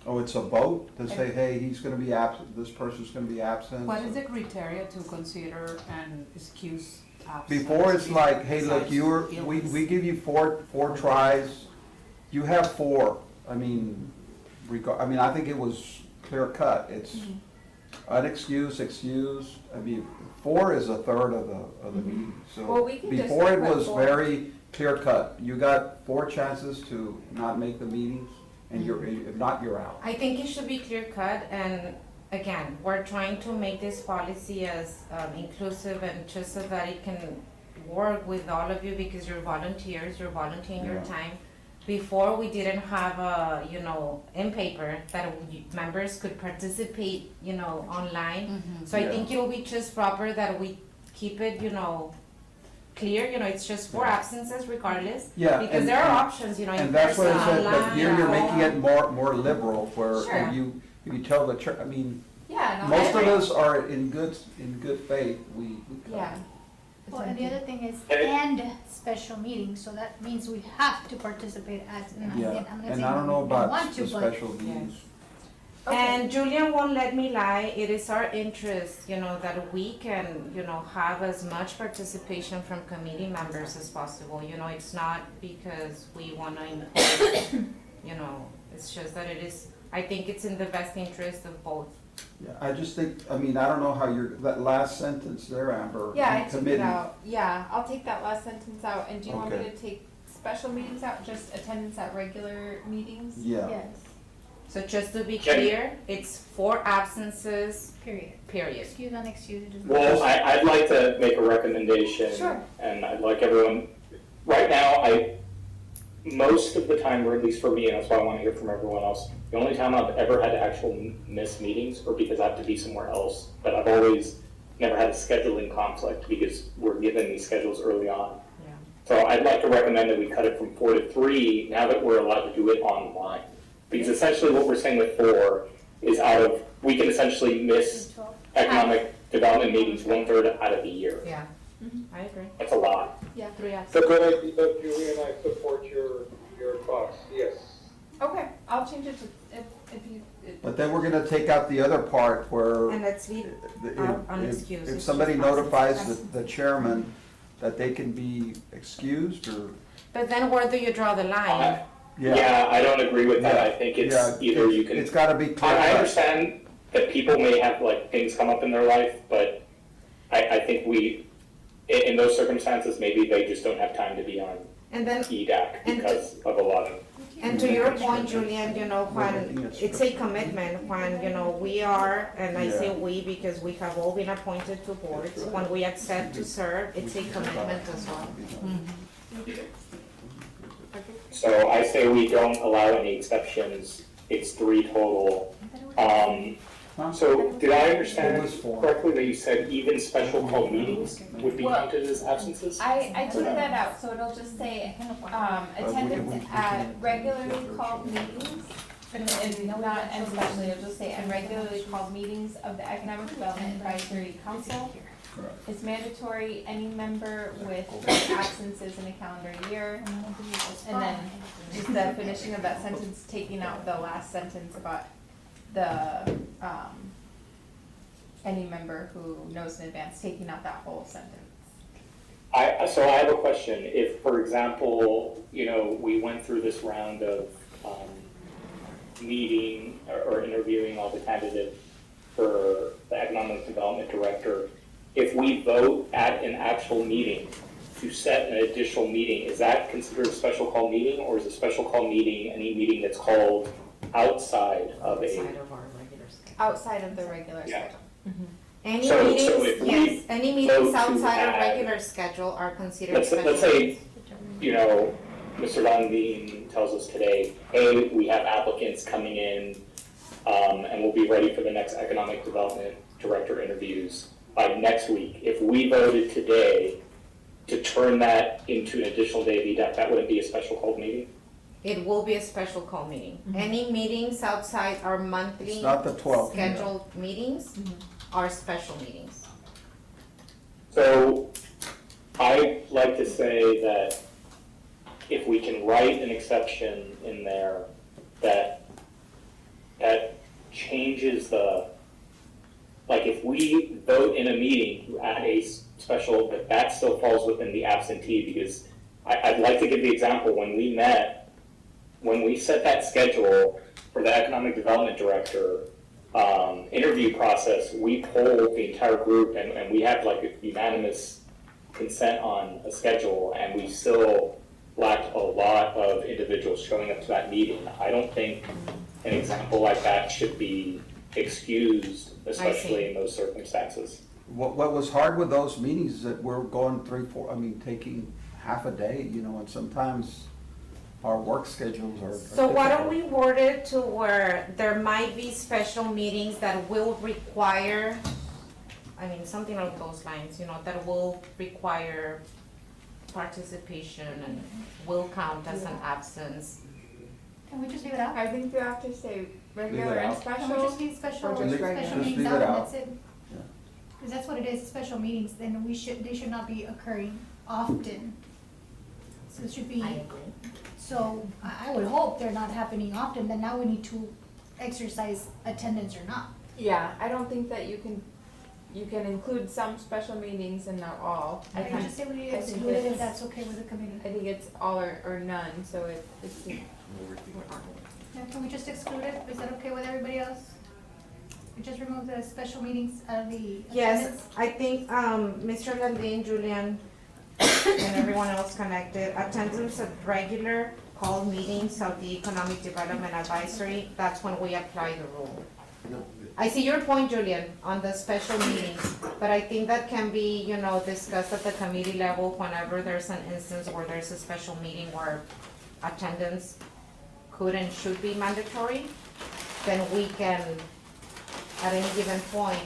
Oh, it's a vote to say, hey, he's gonna be absent, this person's gonna be absent? What is the criteria to consider an excuse absence? Before it's like, hey, look, besides we illness? give you four tries, you have 4. I mean, I think it was clear cut, it's, unexcused, excused, I mean, 4 is a third of the meeting, Well, so. we can just Before it put was 4. very clear cut, you got 4 chances to not make the meetings, and if not, you're out. I think it should be clear cut, and again, we're trying to make this policy as inclusive and just so that it can work with all of you, because you're volunteers, you're volunteering your Yeah. time. Before, we didn't have a, in paper, that members could participate, online. So I Yeah. think it'll be just proper that we keep it, clear, it's just 4 absences regardless. Yeah, Because and- there are and- options, in And that's what person, I said, but online, here you're making it phone. more liberal, where Sure. if you tell the church, I mean, Yeah, no, most I of agree. us are in good faith, we come. Yeah. Well, and the other thing is, Hey. and special meetings, so that means we have to participate as, Yeah, I'm not and saying I don't know we don't about want the to, but special meetings. Okay. And Julian won't let me lie, it is our interest, that we can, have as much participation from committee members as possible. It's not because we wanna impose, it's just that it is, I think it's in the best interest of both. Yeah, I just think, I mean, I don't know how that last sentence there, Amber. Yeah, in I took it committee. out. Yeah, I'll take that last sentence out. And do you want me Okay. to take special meetings out, just attendance at regular meetings? Yeah, yes, So just to be Can- clear, it's 4 absences, period. period. Excuse, unexcused. it is- Well, I'd like to make a recommendation. Sure. And I'd like everyone, right now, most of the time, or at least for me, and that's why I want to hear from everyone else, the only time I've ever had to actually miss meetings or because I have to be somewhere else, but I've always never had a scheduling conflict because we're given these schedules early on. Yeah. So I'd like to recommend that we cut it from 4 to 3 now that we're allowed to do it online. Because essentially what we're saying with 4 is we can essentially miss 12. economic development meetings 1/3 out of the year. Yeah, Mhm. I agree. That's a lot. 3 It's a absences. good idea, Julie, and I support your thoughts, yes. Okay, I'll change it to if you. but then we're gonna take out the other part where And let's leave unexcused. if It's somebody just absences. notifies the chairman that they can be excused or, But then where do you draw the line? Yeah, I don't agree with that. I think it's Yeah, either you can. It's gotta be clear I cut. understand that people may have like things come up in their life, but I think in those circumstances, maybe they just don't have time to be on And then, EDAC because of a lot of. and to your point, Julian, when Looking at it's a commitment, when, we are, and I say Yeah. we because we have all been appointed to boards, when we accept to serve, it's a commitment as well. So I say we don't allow any exceptions. It's 3 total. So did I It understand was 4. correctly that you said even special call meetings would be Well, counted as absences? I took that out, so it'll just say, attendance at regularly called meetings. And not, and especially, it'll just say, and regularly called meetings of the Economic Development Advisory Council. Correct. It's mandatory, any member with 3 absences in a calendar year. And then just the finishing of that sentence, taking out the last sentence about the, any member who knows in advance, taking out that whole sentence. So I have a question. If, for example, we went through this round of meeting or interviewing all the candidates for the Economic Development Director, if we vote at an actual meeting to set an additional meeting, is that considered a special call meeting, or is a special call meeting any meeting that's called outside of Outside a? of our regular schedule. Outside of the regular Yeah. schedule. Any So meetings, if we yes, any vote meetings to outside of add- regular schedule are considered Let's special. say, Mr. Van Veen tells us today, hey, we have applicants coming in, and we'll be ready for the next Economic Development Director interviews by next week. If we voted today to turn that into an additional day of EDAC, that wouldn't be a special called meeting? It will be a special call meeting. Any meetings outside our monthly It's not the 12th. scheduled meetings are special meetings. So I'd like to say that if we can write an exception in there that changes like if we vote in a meeting to add a special, but that still falls within the absentee, because I'd like to give the example, when we set that schedule for the Economic Development Director, interview process, we polled the entire group and we had like a unanimous consent on a schedule, and we still lacked a lot of individuals showing up to that meeting. I don't think an example like that should be excused, especially in those circumstances. What was hard with those meetings is that we're going 3, 4, taking half a day, and sometimes our work schedules are So why don't difficult. we word it to where there might be special meetings that will require, something along those lines, that will require participation and will count as an absence. Can we just leave it out? I think you have to say regular Leave it and out. Can we special. just leave special, Or just special regular? Just meetings leave it out and out. that's it? Yeah. Because that's what it is, special meetings, then they should not be occurring often. So it should be, agree. so I would hope they're not happening often, then now we need to exercise attendance or not. Yeah, I don't think that you can include some special meetings and not all. I I think, just say we I think exclude it if it's- that's okay with the committee. I think it's all or none, so it's. Yeah, can we just exclude it? Is that okay with everybody else? We just remove the special meetings out of the Yes, attendance? I think, Mr. Landine, Julian, and everyone else connected, attendance at regular called meetings of the Economic Development Advisory, that's when we apply the rule. I see your point, Julian, on the special meetings, but I think that can be, discussed at the committee level whenever there's an instance where there's a special meeting where attendance could and should be mandatory, then we can, at any given point,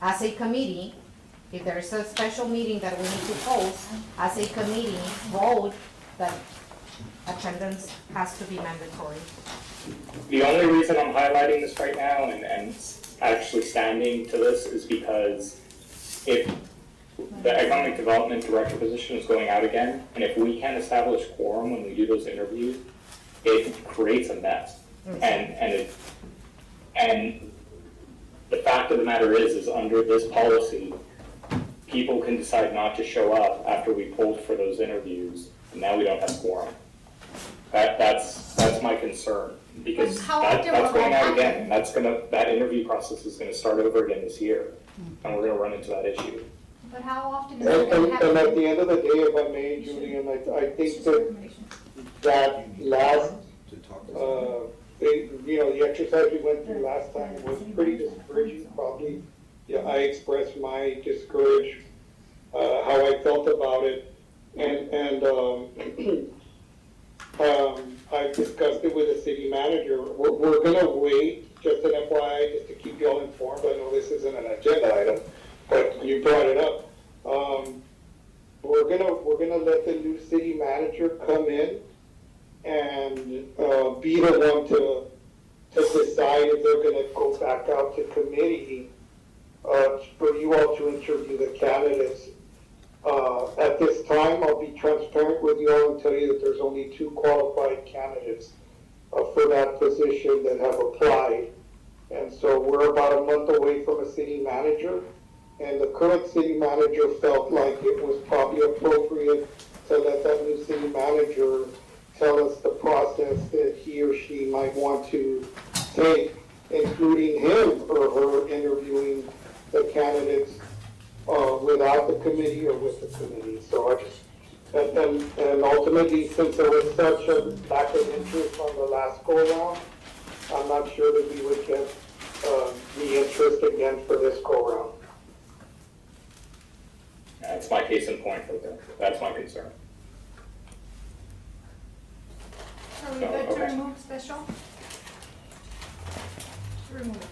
as a committee, if there's a special meeting that we need to post, as a committee, vote that attendance has to be mandatory. The only reason I'm highlighting this right now and actually standing to this is because if the economic development director position is going out again, and if we can't establish quorum when we do those interviews, it creates a mess. And the fact of the matter is under this policy, people can decide not to show up after we polled for those interviews, and now we don't have quorum. That's my concern, because How often that's will going that out again, happen? and that interview process is gonna start over again this year, and we're gonna run into that issue. But how often is And, it gonna happen? and at the end of the day, if I may, Julian, I It's think just a that recommendation. that last, the exercise we went through last time was pretty discouraging, probably. Yeah, I expressed my how I felt about it, and I discussed it with the city manager. We're gonna wait, just an FYI, just to keep y'all informed. I know this isn't an agenda item, but you brought it up. We're gonna let the new city manager come in and be the one to decide if they're gonna go back out to committee for you all to interview the candidates. At this time, I'll be transparent with you all and tell you that there's only 2 qualified candidates for that position that have applied. And so we're about a month away from a city manager. And the current city manager felt like it was probably appropriate to let that new city manager tell us the process that he or she might want to take, including him or her interviewing the candidates without the committee or with the committee. So I just, and ultimately, since there was such a lack of interest on the last go around, I'm not sure that we would get the interest again for this go around. That's my case in point right there. That's my concern. Are we good to Okay. remove special? Remove it.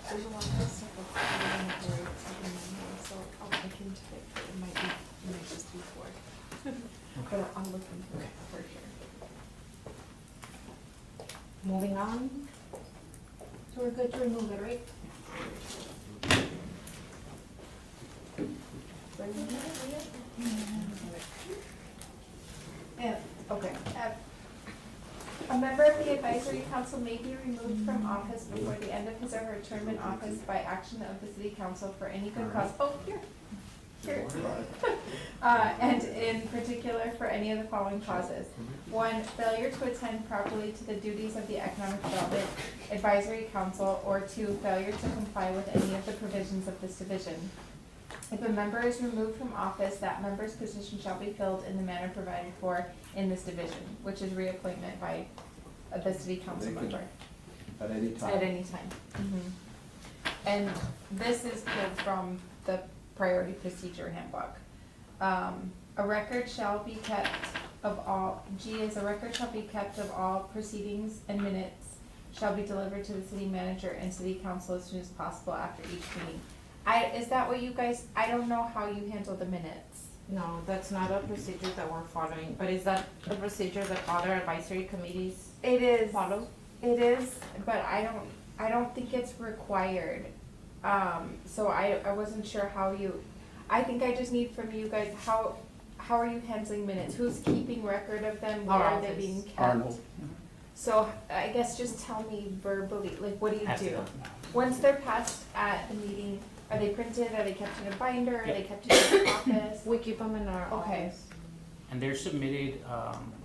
There's a lot of stuff that's so I'll look into it, but it might just be 4. But I'll look into it for sure. Moving on, So we're good to remove it, right? advisory council may be removed from office before the end of his or her term in office by action of the city council for any good cause. Oh, here. And in particular for any of the following causes. 1, failure to attend properly to the duties of the Economic Development Advisory Council, or 2, failure to comply with any of the provisions of this division. If a member is removed from office, that member's position shall be filled in the manner provided for in this division, which is reappointment by the city council They can- member At any time. at any time. And this is pulled from the priority procedure handbook. A record shall be kept of all, G is a record shall be kept of all proceedings and minutes shall be delivered to the city manager and city council as soon as possible after each meeting. Is that what you guys, I don't know how you handle the minutes. No, that's not a procedure that we're following, but is that a procedure that other advisory committees It is. follow? It is, but I don't think it's required. So I wasn't sure how you, I think I just need from you guys, how are you handling minutes? Who's keeping record of them? Where Our are they office. being kept? Arnold. So I guess just tell me verbally, like, what do you Has to do? go. Once they're passed at the meeting, are they printed? Are they kept in a binder? Are Yep. they kept in your office? We keep them in our Okay. office. And they're submitted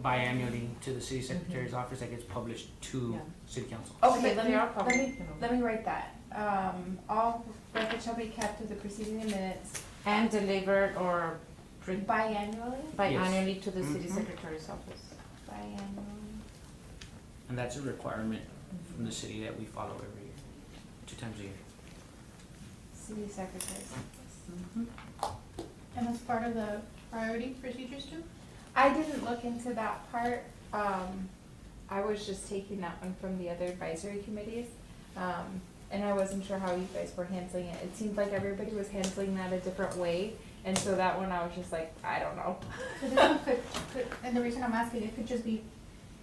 biannually to the city secretary's office that gets published to Yeah. city council. Okay, They are public, you know. let me write that. All records shall be kept of the preceding minutes And delivered or biannually? biannually to the city Mhm. secretary's office. Biannually. And that's a requirement from the city that we follow every year, 2 times a year. City secretary's office. And as part of the priority procedures too? I didn't look into that part. I was just taking that one from the other advisory committees. And I wasn't sure how you guys were handling it. It seemed like everybody was handling that a different way. And so that one I was just like, I don't know. So this one could, and the reason I'm asking, it could just be,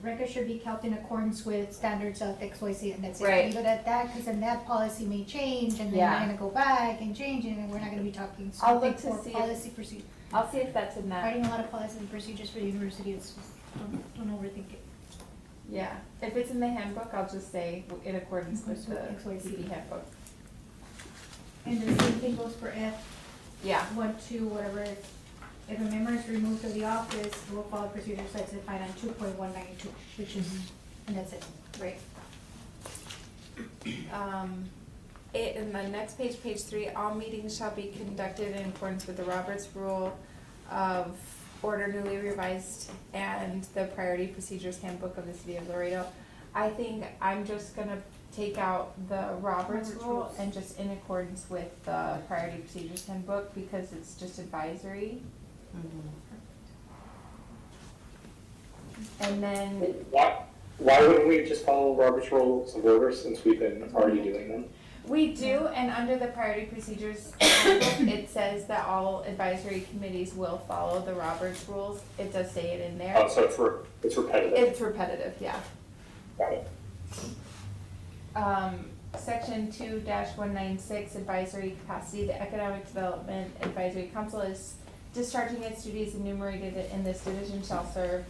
records should be kept in accordance with standards of XYZ, and that's it. Right. Leave it at that, because then that policy may change, and then Yeah. we're gonna go back and change it, and we're not gonna be talking I'll something look to for see if- policy procedure. I'll see if that's in that. Writing a lot of policies and procedures for the university, it's just, don't overthink it. Yeah. If it's in the handbook, I'll just say in accordance with the XYZ. PD handbook. And the same thing goes for F, Yeah. 1, 2, whatever. If a member is removed from the office, we'll follow procedures that's defined on 2.192, which is, and that's it. Right. In the next page, page 3, all meetings shall be conducted in accordance with the Roberts Rule of Order newly revised and the Priority Procedures Handbook of the City of Laredo. I think I'm just gonna take out the Roberts Roberts Rule rules. and just in accordance with the Priority Procedures Handbook because it's just advisory. And then Why wouldn't we just follow Robert's Rules of Order since we've been already doing them? we do, and under the priority procedures handbook, it says that all advisory committees will follow the Roberts rules. It does say it in there. Oh, so it's repetitive. It's repetitive, yeah. Got it. Section 2-196, advisory capacity. The Economic Development Advisory Council is discharging its duties enumerated in this division shall serve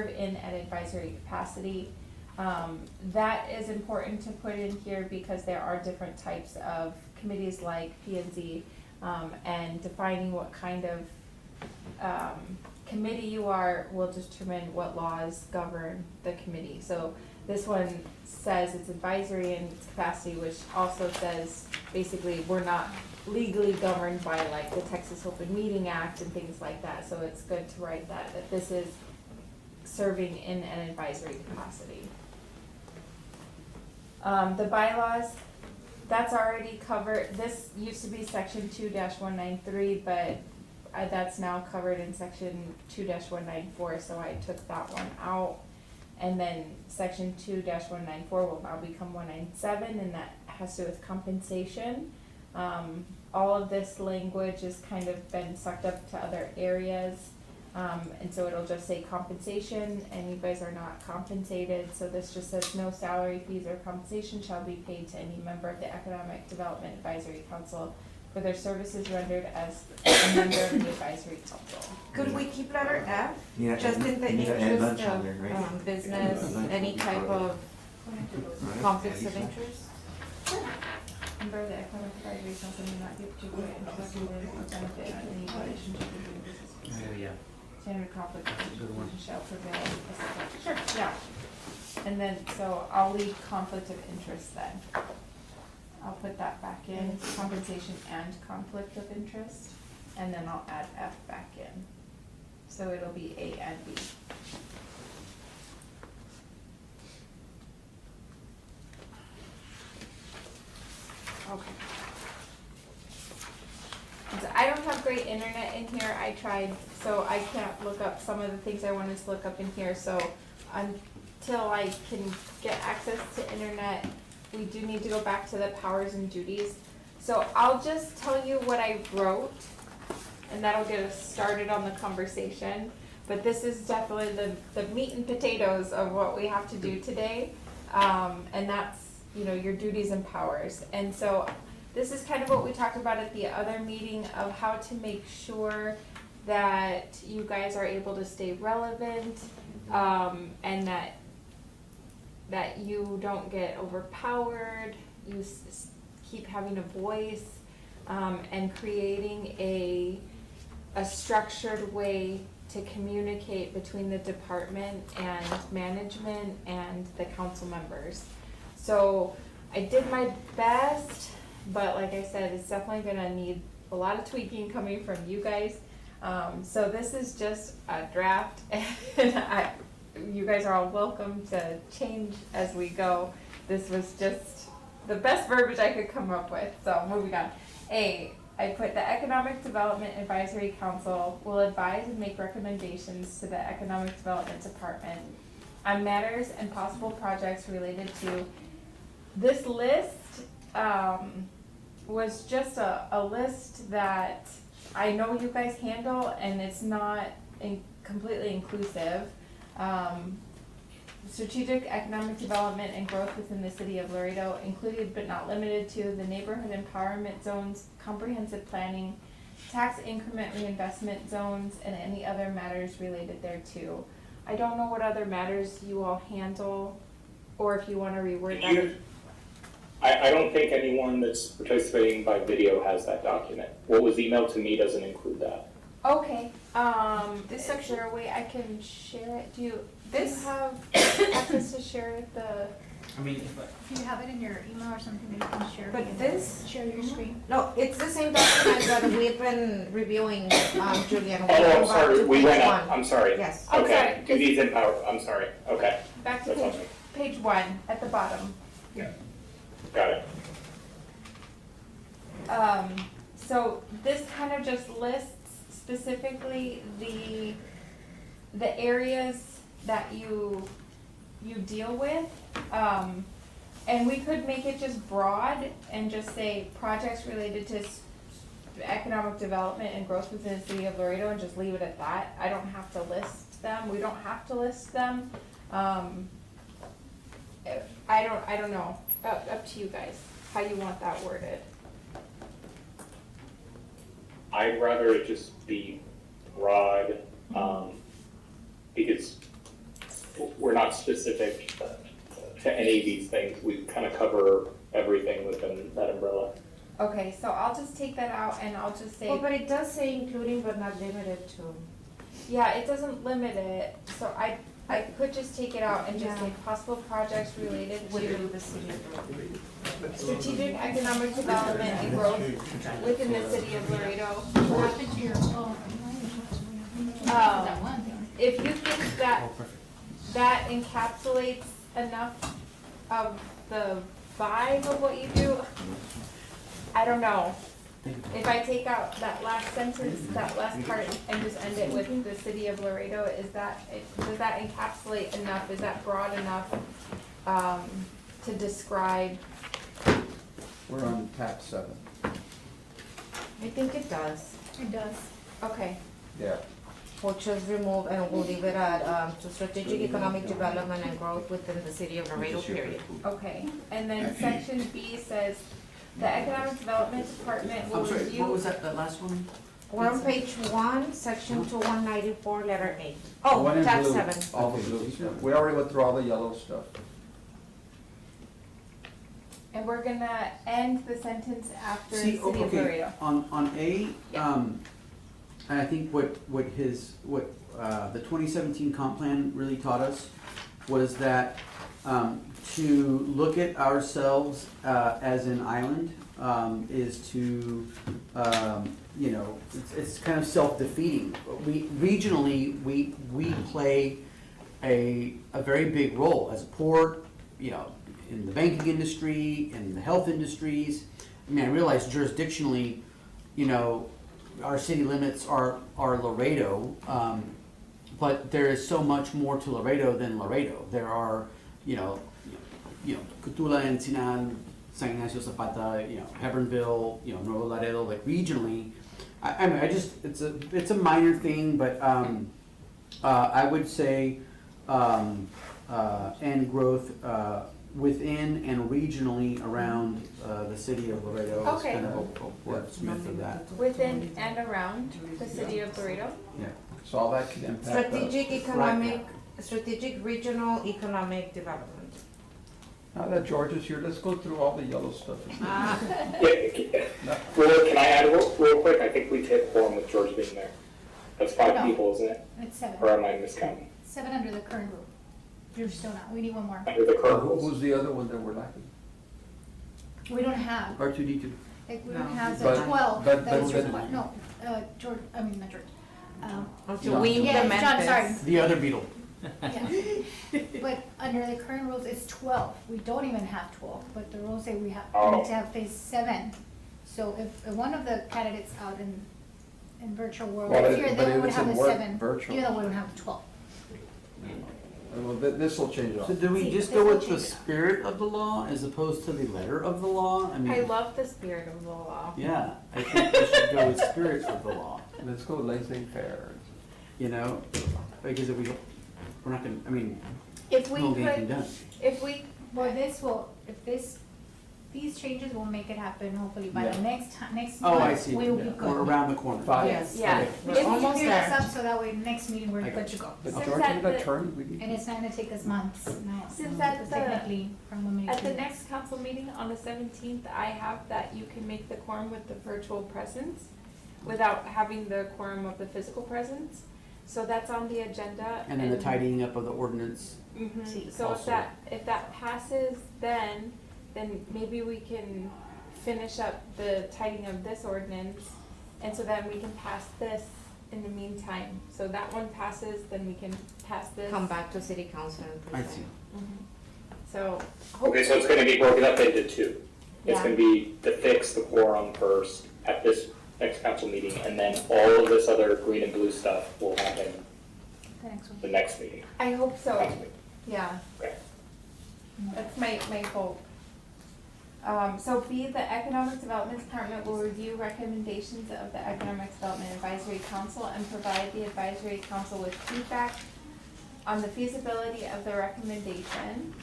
in an advisory capacity. That is important to put in here because there are different types of committees like P&Z, and defining what kind of committee you are will determine what laws govern the committee. So this one says it's advisory in its capacity, which also says basically we're not legally governed by like the Texas Open Meeting Act and things like that. So it's good to write that this is serving in an advisory capacity. The bylaws, that's already covered. This used to be section 2-193, but that's now covered in section 2-194, so I took that one out. And then section 2-194 will now become 197, and that has to do with compensation. All of this language has kind of been sucked up to other areas. And so it'll just say compensation, and you guys are not compensated, so this just says no salary, fees, or compensation shall be paid to any member of the Economic Development Advisory Council for their services rendered as a member of the advisory council. Could we keep letter F, Yeah, just in the you need to add interest lunch on there, right? of, business, any type of conflicts of interest? Member of the economic advisory council may not be particularly interested in or benefit in any relationship with doing business. Oh, yeah. Standard conflict of Good one. interest shall prevail. Sure, yeah. And then, so I'll leave conflict of interest then. I'll put that back in, compensation and conflict of interest, and then I'll add F back in. So it'll be A and B. Okay. And so I don't have great internet in here, I tried, so I can't look up some of the things I wanted to look up in here, so until I can get access to internet, we do need to go back to the powers and duties. So I'll just tell you what I wrote, and that'll get us started on the conversation. But this is definitely the meat and potatoes of what we have to do today, and that's, you know, your duties and powers. And so this is kind of what we talked about at the other meeting of how to make sure that you guys are able to stay relevant, and that you don't get overpowered, you keep having a voice, and creating a structured way to communicate between the department and management and the council members. So I did my best, but like I said, it's definitely gonna need a lot of tweaking coming from you guys. So this is just a draft, and you guys are all welcome to change as we go. This was just the best verbiage I could come up with, so moving on. A, I put the Economic Development Advisory Council will advise and make recommendations to the Economic Development Department on matters and possible projects related to. This list was just a list that I know you guys handle, and it's not completely inclusive. Strategic economic development and growth within the city of Laredo, included but not limited to the neighborhood empowerment zones, comprehensive planning, tax increment reinvestment zones, and any other matters related thereto. I don't know what other matters you all handle, or if you wanna reword that. I don't think anyone that's participating by video has that document. What was emailed to me doesn't include that. Okay, is there a way I can share it? Do you have access to share the? I mean, if If you have it in your email or something, maybe you can share. But this, Share your screen. no, it's the same document that we've been reviewing, Julian. Oh, I'm sorry, we went Page up, one. I'm sorry. Yes. I'm Okay, sorry. duties and power, I'm sorry, okay, Back to that's on me. page one, at the bottom. Got it. So this kind of just lists specifically the areas that you deal with. And we could make it just broad and just say projects related to economic development and growth within the city of Laredo, and just leave it at that. I don't have to list them, we don't have to list them. I don't know, up to you guys, how you want that worded. I'd rather it just be broad, because we're not specific to any of these things. We kind of cover everything within that umbrella. Okay, so I'll just take that out and I'll just say. Well, but it does say including but not limited to. Yeah, it doesn't limit it, so I could just take it out and just Yeah. say possible projects related Within to the city of Laredo. strategic economic development and growth within the city of Laredo. What happened to your, that one thing. If you think that oh, perfect. that encapsulates enough of the vibe of what you do, I don't know. If I take out that last sentence, that last part, and just end it with the city of Laredo, does that encapsulate enough, is that broad enough, to describe? We're on tab 7. I think it does. It does. Okay, Yeah. We'll just remove and we'll leave it at, to strategic economic development and growth within the city of Laredo, period. okay, and then section B says, The Economic Development Department will I'm sorry, review. what was that last one? We're on page 1, section 2194, letter A. Oh, One in tab blue, 7. all the blues, yeah. We already went through all the yellow stuff. And we're gonna end the sentence after See, City of okay, Laredo. on A, Yeah. I think what the 2017 comp plan really taught us was that, to look at ourselves, as an island, is to, you know, it's kind of self-defeating. Regionally, we play a very big role as a port, you know, in the banking industry, in the health industries. I mean, I realize jurisdictionally, you know, our city limits are Laredo, but there is so much more to Laredo than Laredo. There are, you know, Cutula, Encinal, San Ignacio, Zapata, you know, Hebronville, you know, Nuevo Laredo, like regionally. I mean, it's a minor thing, but I would say, and growth within and regionally around the city of Laredo is Okay. kind of a wordsmith of that. Within and around the City of Laredo. Yeah. So all that could impact us. Strategic regional economic development. Now that George is here, let's go through all the yellow stuff. Yeah, well, can I add real quick? I think we've hit quorum with George being there. That's 5 No. people, isn't it? It's 7. Or am I miscounting? 7 under the current rule. You're still not, we need one more. Under the current rules? Who's the other one that we're lacking? We don't have, R2D2. like, we No. don't have the But- 12 but- that was but- required. No, George, I mean, not George. To No. we Yeah, implement John, this. sorry. The other beetle. Yeah. But under the current rules, it's 12. We don't even have 12, but the rules say we have, Oh. we need to have phase 7. So if one of the candidates out in virtual world Well, is but here, if then we would it's have in the work 7, virtual. even though we don't have the 12. Well, this will change it all. So do we See, just this go will with the change it. spirit of the law as opposed to the letter of the law? I mean, I love the spirit of the law. yeah, I think we should go with spirit of the law, Let's go laissez-faire. you know? Because if we're not gonna, I mean, If we we won't get anything could, done. if we, Well, this will, if these changes will make it happen hopefully by the Yeah. next Oh, I month, see. we will be We're good. around the corner. Yes. yeah. Okay. We're Just need to almost clear this there. up so that way next meeting we're I good got to you. go. But Since George, at you the- got turn, we can. And it's not gonna take us months now. Since because at the- technically from when we. At the next council meeting on the 17th, I have that you can make the quorum with the virtual presence without having the quorum of the physical presence. So that's on the agenda. And then the tidying up of the ordinance. Mhm. So Also. if that passes, then maybe we can finish up the tidying of this ordinance. And so then we can pass this in the meantime. So that one passes, then we can pass this. Come back to city council and I present. see. Mhm. So. Okay, so it's gonna be broken up into 2. It's Yeah. gonna be to fix the quorum first at this next council meeting, and then all of this other green and blue stuff will happen The next one. the next meeting. I hope so. Next meeting. Yeah. Okay. That's my hope. So B, the Economic Development Department will review recommendations of the Economic Development Advisory Council and provide the Advisory Council with feedback on the feasibility of the recommendation,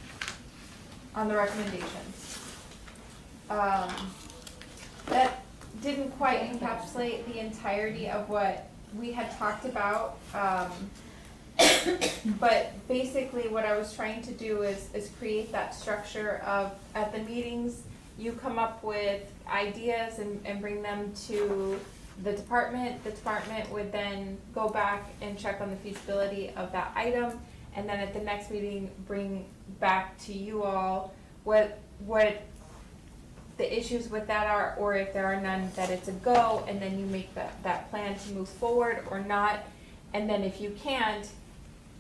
on the recommendations. That didn't quite encapsulate the entirety of what we had talked about, but basically what I was trying to do is create that structure of, at the meetings, you come up with ideas and bring them to the department would then go back and check on the feasibility of that item, and then at the next meeting, bring back to you all what the issues with that are, or if there are none, that it's a go, and then you make that plan to move forward or not. And then if you can't,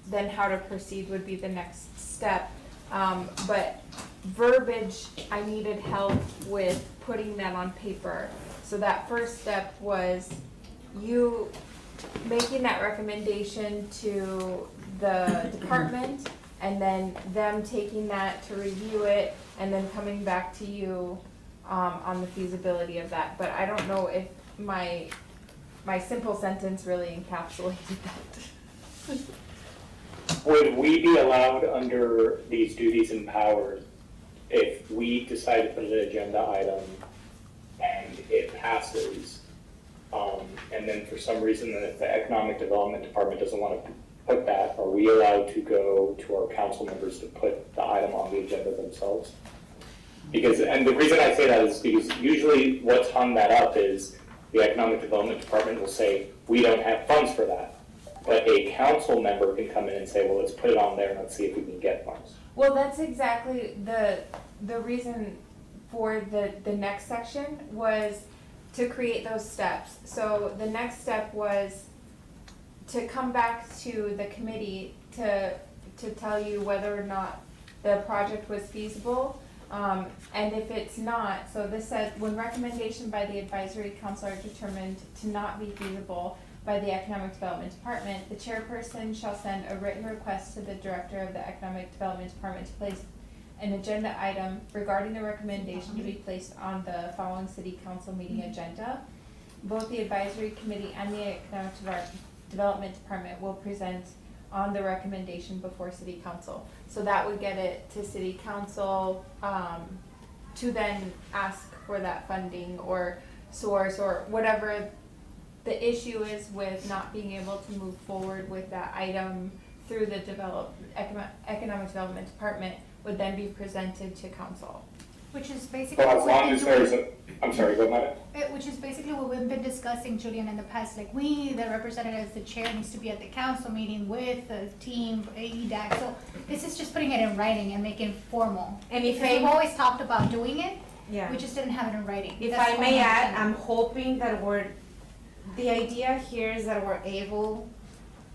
then how to proceed would be the next step. But verbiage, I needed help with putting that on paper. So that first step was you making that recommendation to the department, and then them taking that to review it, and then coming back to you on the feasibility of that. But I don't know if my simple sentence really encapsulated that. Would we be allowed under these duties and powers, if we decide to put an agenda item it passes, and then for some reason, if the Economic Development Department doesn't want to put that, are we allowed to go to our council members to put the item on the agenda themselves? Because, and the reason I say that is because usually what's hung that up is the Economic Development Department will say, we don't have funds for that. But a council member can come in and say, well, let's put it on there and let's see if we can get funds. Well, that's exactly the reason for the next section was to create those steps. So the next step was to come back to the committee to tell you whether or not the project was feasible. And if it's not, so this says, when recommendation by the advisory council are determined to not be feasible by the Economic Development Department, the chairperson shall send a written request to the director of the Economic Development Department to place an agenda item regarding the recommendation to be placed on the following city council meeting agenda. Both the advisory committee and the Economic Development Department will present on the recommendation before city council. So that would get it to city council, to then ask for that funding or source or whatever the issue is with not being able to move forward with that item through the Economic Development Department would then be presented to council. Which is basically. Well, as what long we've as been doing. there's I'm sorry, go ahead. Which is basically what we've been discussing, Julian, in the past, like we, the representatives, the chair needs to be at the council meeting with the team, EDAC, so this is just putting it in writing and making it formal. And if Because we've I, always talked about doing it, yeah. we just didn't have it in writing. If That's I all may add, understanding. I'm hoping that the idea here is that we're able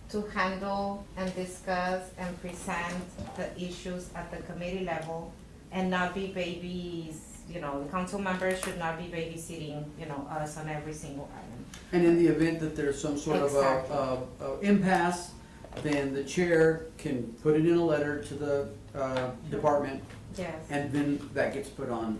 to handle and discuss and present the issues at the committee level and not be babies, the council members should not be babysitting, us on every single item. And in the event that there's some sort of a impasse, then the chair can put it in a letter to the department, Yes. and then that gets put on,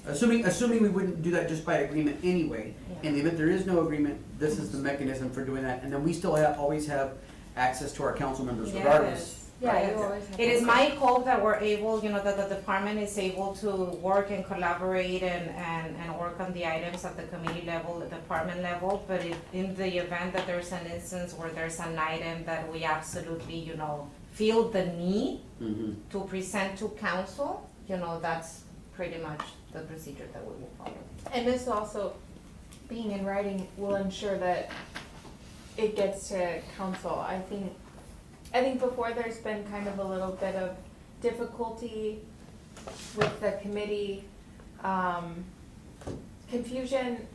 assuming we wouldn't do that just by agreement anyway. In the event there is no agreement, this is the mechanism for doing that, and then we still always have access to our council members regardless. Yeah, you always have. It is my hope that we're able, that the department is able to work and collaborate and work on the items at the committee level, the department level. But if in the event that there's an instance where there's an item that we absolutely, feel the need Mhm. to present to council, that's pretty much the procedure that we will follow. And this also, being in writing, will ensure that it gets to council. I think before there's been kind of a little bit of difficulty with the committee, confusion.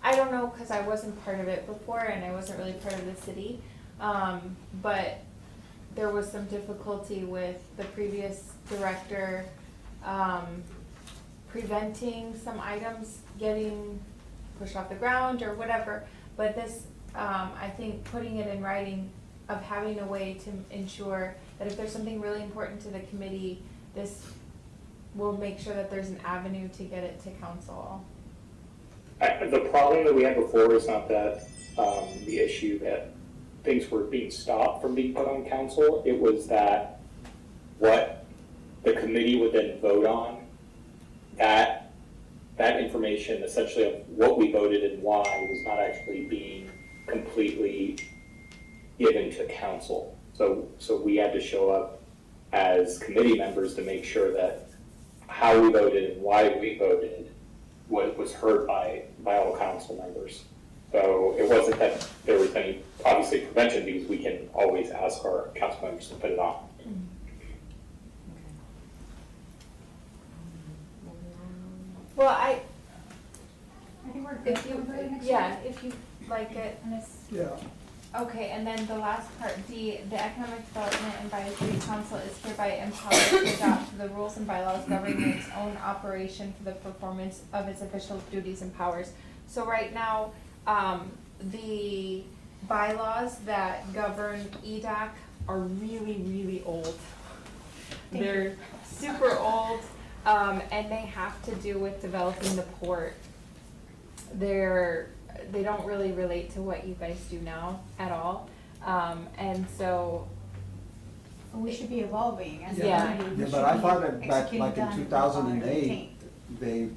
I don't know, cause I wasn't part of it before and I wasn't really part of the city. But there was some difficulty with the previous director, preventing some items getting pushed off the ground or whatever. But this, I think putting it in writing of having a way to ensure that if there's something really important to the committee, this will make sure that there's an avenue to get it to council. The problem that we had before is not that, the issue that things were being stopped from being put on council. It was that what the committee would then vote on, that information essentially of what we voted and why was not actually being completely given to council. So we had to show up as committee members to make sure that how we voted and why we voted was heard by all council members. So it wasn't that there was any, obviously, prevention, because we can always ask our council members to put it on. Well, I think we're good. if you, For the next yeah, one. if you like it. Unless- Yeah. Okay, and then the last part, D, the Economic Development Advisory Council is hereby empowered to adopt the rules and bylaws governing its own operation for the performance of its official duties and powers. So right now, the bylaws that govern EDAC are really, really old. Thank you. They're super old, and they have to do with developing the port. They don't really relate to what you guys do now at all. And so, We should be evolving as a Yeah. community. We Yeah, should but I be thought that back, executing like in them 2008, on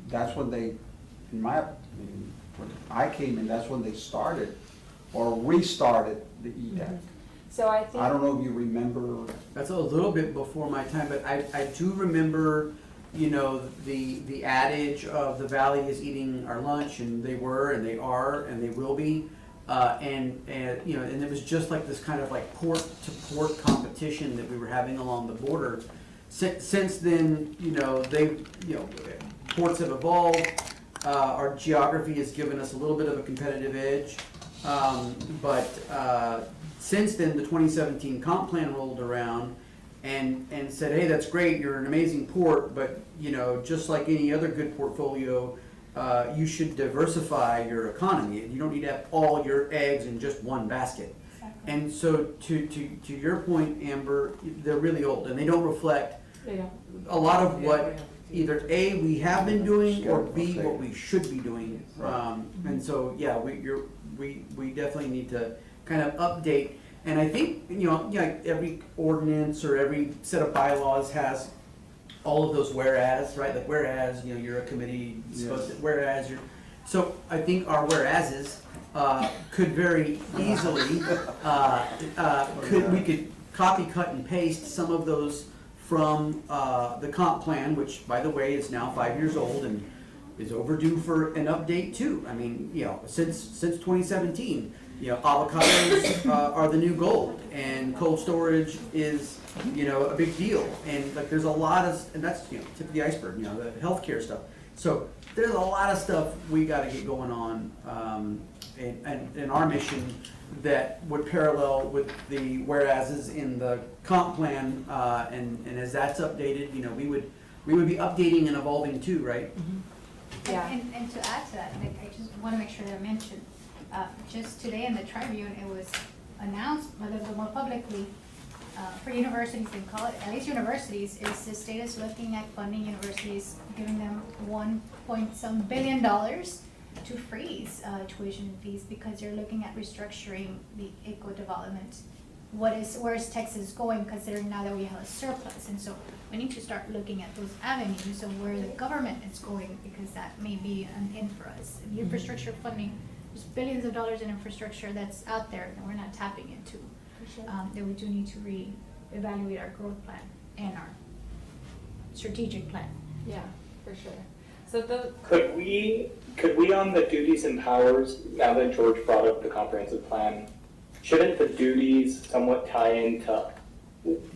that's when they in my opinion, when I came in, that's when they started or restarted the EDAC. So I think. I don't know if you remember, That's a little bit before my time, but I do remember, you know, the adage of the valley is eating our lunch, and they were, and they are, and they will be. And you know, and it was just like this kind of like port to port competition that we were having along the border. Since then, you know, ports have evolved. Our geography has given us a little bit of a competitive edge. But since then, the 2017 comp plan rolled around and said, hey, that's great, you're an amazing port, but you know, just like any other good portfolio, you should diversify your economy. You don't need to have all your eggs in just one basket. Exactly. And so to your point, Amber, they're really old and they don't reflect a lot of what either A, we have been doing, or B, what we should be doing. And so, yeah, we definitely need to kind of update. And I think, you know, every ordinance or every set of bylaws has all of those whereas, right? Like whereas, you know, you're a committee, supposed to, whereas you're, so I think our whereases could very easily, we could copy, cut, and paste some of those from the comp plan, which, by the way, is now 5 years old and is overdue for an update too. I mean, you know, since 2017, you know, avocados are the new gold, and cold storage is, you know, a big deal. And like, there's a lot of, and that's, you know, tip of the iceberg, you know, the healthcare stuff. So there's a lot of stuff we got to get going on, and our mission that would parallel with the whereases in the comp plan, and as that's updated, you know, we would be updating and evolving too, right? Yeah. And to add to that, like, I just want to make sure that I mention, just today in the Tribune, it was announced a little bit more publicly, for universities and college, at least universities, is the state is looking at funding universities, giving them $1.some billion to freeze tuition fees because they're looking at restructuring the ICO development. Where is Texas going, considering now that we have a surplus? And so we need to start looking at those avenues of where the government is going, because that may be an in for us. The infrastructure funding, there's billions of dollars in infrastructure that's out there that we're not tapping into. That we do need to reevaluate our growth plan and our strategic plan. Yeah, for sure. So the, Could we on the duties and powers, now that George brought up the comprehensive plan, shouldn't the duties somewhat tie into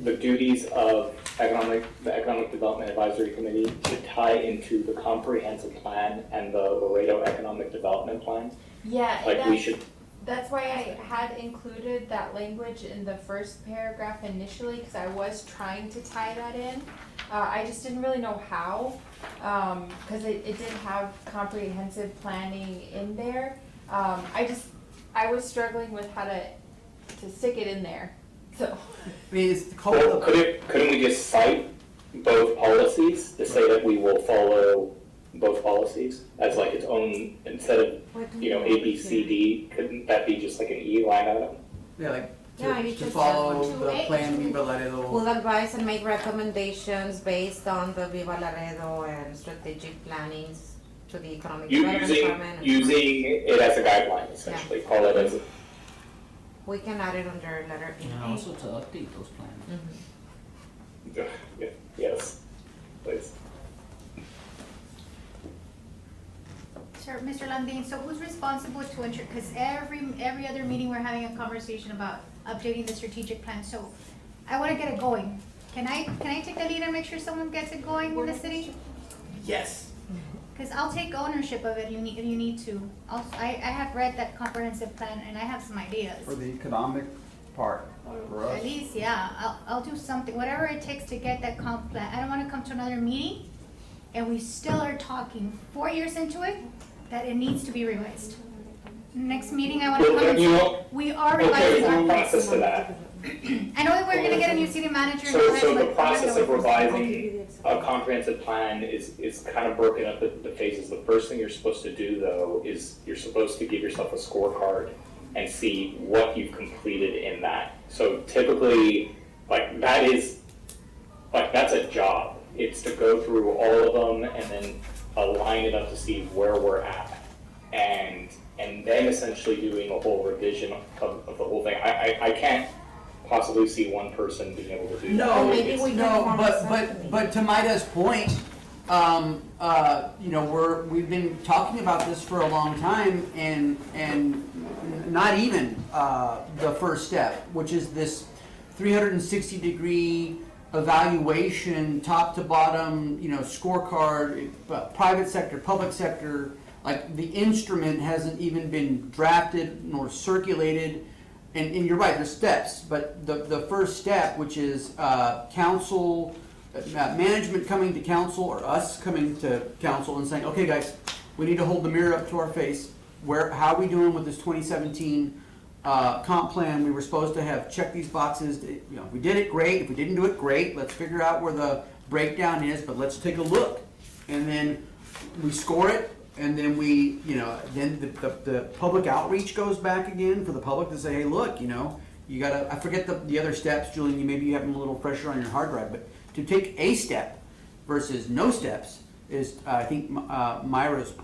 the duties of the Economic Development Advisory Committee should tie into the comprehensive plan and the Laredo Economic Development Plan? yeah, Like we should, that's why I had included that language in the first paragraph initially, because I was trying to tie that in. I just didn't really know how, because it didn't have comprehensive planning in there. I was struggling with how to stick it in there, so. I mean, it's called well, the, couldn't we just cite both policies to say that we will follow both policies as like its own, instead of, you know, A, B, C, D, couldn't that be just like an E line item? yeah, like Yeah, you to just follow have the to plan Viva Laredo. Will advise and make recommendations based on the Viva Laredo and strategic plannings to the Economic Development Department. Using it as a guideline, essentially, call it as a. We can add it under letter E. And also to update those plans. Yeah, yes, please. Sir, Mr. Landine, so who's responsible to ensure, because every other meeting we're having a conversation about updating the strategic plan, so I wanna get it going. Can I take the lead and make sure someone gets it going in the city? Yes. Cause I'll take ownership of it, you need to. I have read that comprehensive plan and I have some ideas. for the economic part, for us. At least, yeah, I'll do something, whatever it takes to get that comp plan. I don't wanna come to another meeting and we still are talking 4 years into it, that it needs to be revised. Next meeting, I wanna Well, come and you say, know- we are Okay, revising there's our a plan. process to that. I know that we're gonna get a new city manager. and So all the that, but process of we're gonna- revising a comprehensive plan is kind of broken up into the phases. The first thing you're supposed to do, though, is you're supposed to give yourself a scorecard and see what you've completed in that. So typically, like, that's a job. It's to go through all of them and then line it up to see where we're at, and then essentially doing a whole revision of the whole thing. I can't possibly see one person being able to do that. No, maybe we can no, form a subcommittee. but to Maida's point, you know, we've been talking about this for a long time, and not even the first step, which is this 360-degree evaluation, top to bottom, you know, scorecard, private sector, public sector. Like, the instrument hasn't even been drafted nor circulated. And you're right, there's steps, but the first step, which is council, management coming to council, or us coming to council and saying, okay guys, we need to hold the mirror up to our face. How are we doing with this 2017 comp plan? We were supposed to have checked these boxes. You know, if we did it, great. If we didn't do it, great. Let's figure out where the breakdown is, but let's take a look. And then we score it. And then we, you know, then the public outreach goes back again for the public to say, hey, look, you know, you gotta, I forget the other steps, Julian, maybe you have them a little fresher on your hard drive, but to take a step versus no steps is, I think, Myra's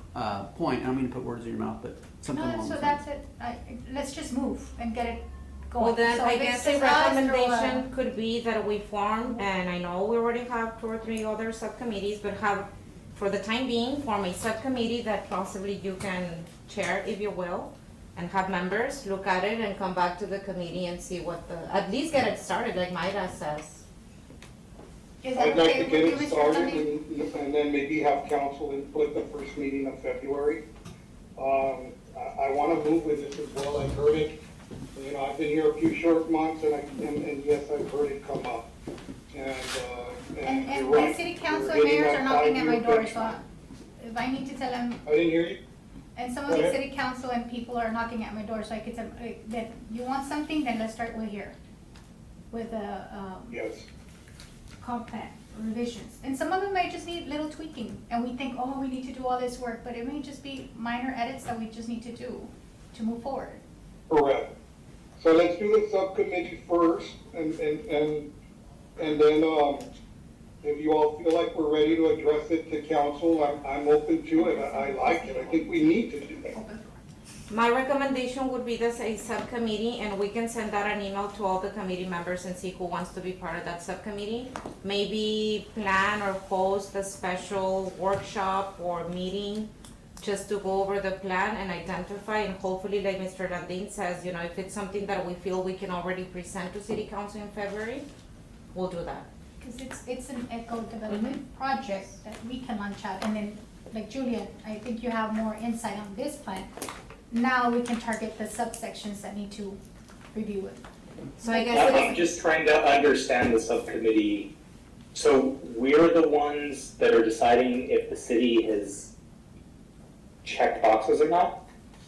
point. I don't mean to put words in your mouth, but something No, along so those that's lines. it, let's just move and get it going. Well, then So I if guess it's a just us or, recommendation could be that we form, and I know we already have 2 or 3 other subcommittees, but have, for the time being, form a subcommittee that possibly you can chair, if you will, and have members look at it and come back to the committee and see what at least get it started, like Maida says. Is that I'd like okay to with get you, it Mr. started Hernandez? and then maybe have council input the first meeting of February. I want to move with this as well. I've heard it, you know, I've been here a few short months, and yes, I've heard it come up. And And you're right. city council We're getting mayors that are knocking at my 5-year door, so benchmark. if I need to tell them, I didn't hear you? and some of Go the ahead. city council and people are knocking at my door, so I could tell them, that you want something, then let's start with here. With the, Yes. comp plan revisions. And some of them may just need little tweaking, and we think, oh, we need to do all this work, but it may just be minor edits that we just need to do to move forward. Correct. So let's do the subcommittee first, and then, if you all feel like we're ready to address it to council, I'm open to it. I like it. I think we need to do that. My recommendation would be this a subcommittee, and we can send out an email to all the committee members and see who wants to be part of that subcommittee. Maybe plan or host a special workshop or meeting just to go over the plan and identify, and hopefully, like Mr. Landin says, you know, if it's something that we feel we can already present to city council in February, we'll do that. Because it's an eco development project that we can launch out, and then, like Julian, I think you have more insight on this plan. Now we can target the subsections that need to review it. So I guess I'm just trying to understand the subcommittee. So we're the ones that are deciding if the city has checked boxes or not?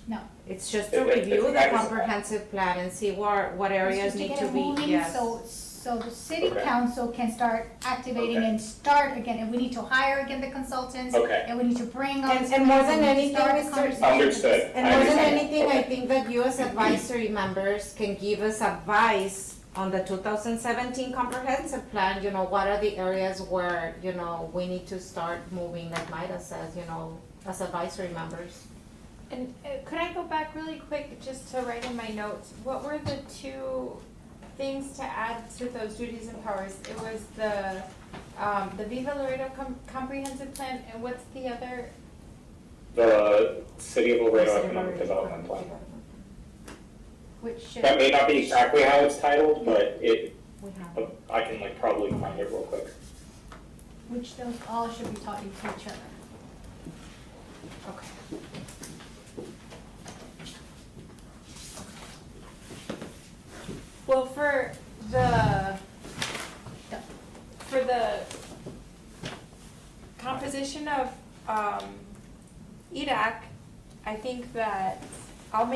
No. it's just to review the comprehensive plan and see what areas need to be, yes. So the city Okay. council can start activating Okay. and start again, and we need to hire again the consultants. Okay. And we need to bring all And- this. and more than community, anything, start the Mr. conversation. Understood. And I more than understand. anything, Okay. I think that you as advisory members can give us advice on the 2017 comprehensive plan, you know, what are the areas where, you know, we need to start moving, like Maida says, you know, as advisory members. And could I go back really quick just to write in my notes, what were the 2 things to add to those duties and powers? It was the Viva Laredo comprehensive plan, and what's the other? The City of Laredo Economic Development Plan. Which should. That may not be exactly how it's titled, but it, We have. I can like probably find it real quick. Which those all should be talking to each other. Okay. Well, for the composition of EDAC, I think that I'll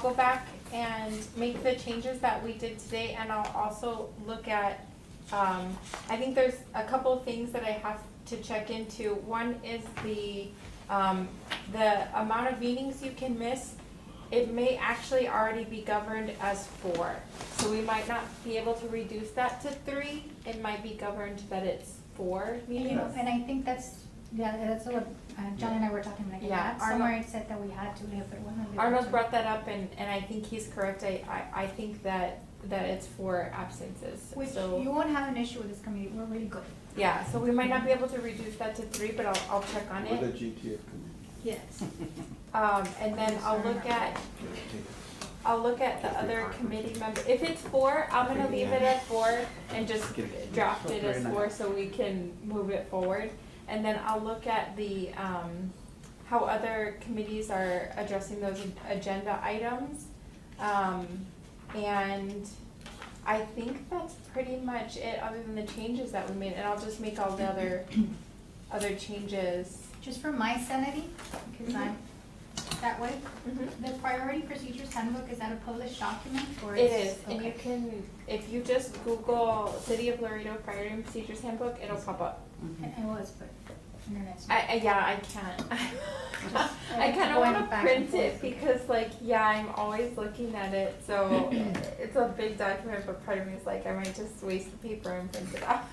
go back and make the changes that we did today, and I'll also look at, I think there's a couple of things that I have to check into. One is the amount of meetings you can miss. It may actually already be governed as 4, so we might not be able to reduce that to 3. It might be governed that it's 4 And, you know, meetings. and I think that's Yeah, that's what John and I were talking about. Yeah, Somewhere it said that we had to live, but it wasn't. Arnold brought that up, and I think he's correct. I think that it's for absences. Which So you won't have an issue with this committee, we're really good. yeah, so we might not be able to reduce that to 3, but I'll check on With the it. GTF committee. Yes. And then I'll look at the other committee members. If it's 4, I'm gonna leave it at 4 and just draft it as 4 so we can move it forward. And then I'll look at the, how other committees are addressing those agenda items. And I think that's pretty much it, other than the changes that we made, and I'll just make all the other changes. Just for my sanity, because I'm that way, Mhm. the priority procedures handbook, is that a published document or It is? is, and you Okay. can, if you just Google City of Laredo Priority and Procedures Handbook, it'll pop up. It was, but internet's. Yeah, I can't. I It's kind of going want to back print and it forth. because, like, yeah, I'm always looking at it, so it's a big document, but part of me is like, I might just waste the paper and print it out.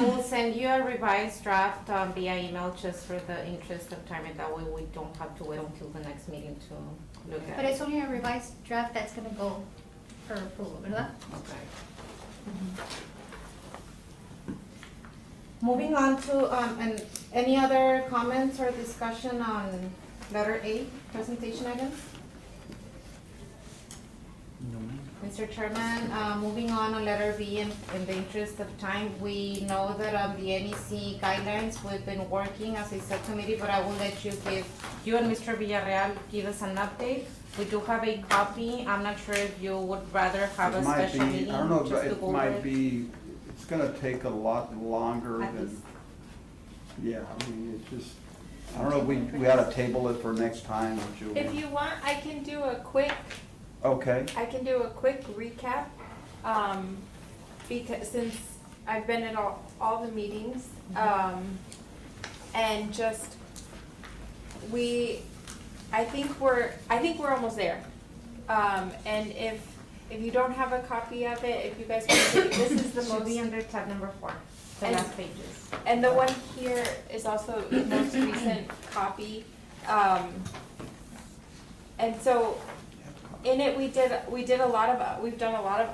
We will send you a revised draft via email just for the interest of time, and that way we don't have to wait until the next meeting to look at But it. it's only a revised draft that's gonna go for approval, ¿verdad? Moving on to, and any other comments or discussion on letter A, presentation items? No, ma'am. Mr. Chairman, moving on letter B, in the interest of time, we know that the NEC guidelines, we've been working as a subcommittee, but I will let you and Mr. Villarreal give us an update. We do have a copy. I'm not sure if you would rather have a It might special be, meeting I don't know, just but to it go over might it. be, it's gonna take a lot longer At than, least. yeah, I mean, it's just, I don't know, we ought to table it for next time, or Julie. If you want, I can do a quick Okay, recap, because since I've been at all the meetings, and just, I think we're almost there. And if you don't have a copy of it, if you guys want to, this is the Should be most, under tab number 4, the And- last pages. and the one here is also the most recent copy. And so, in it, we've done a lot of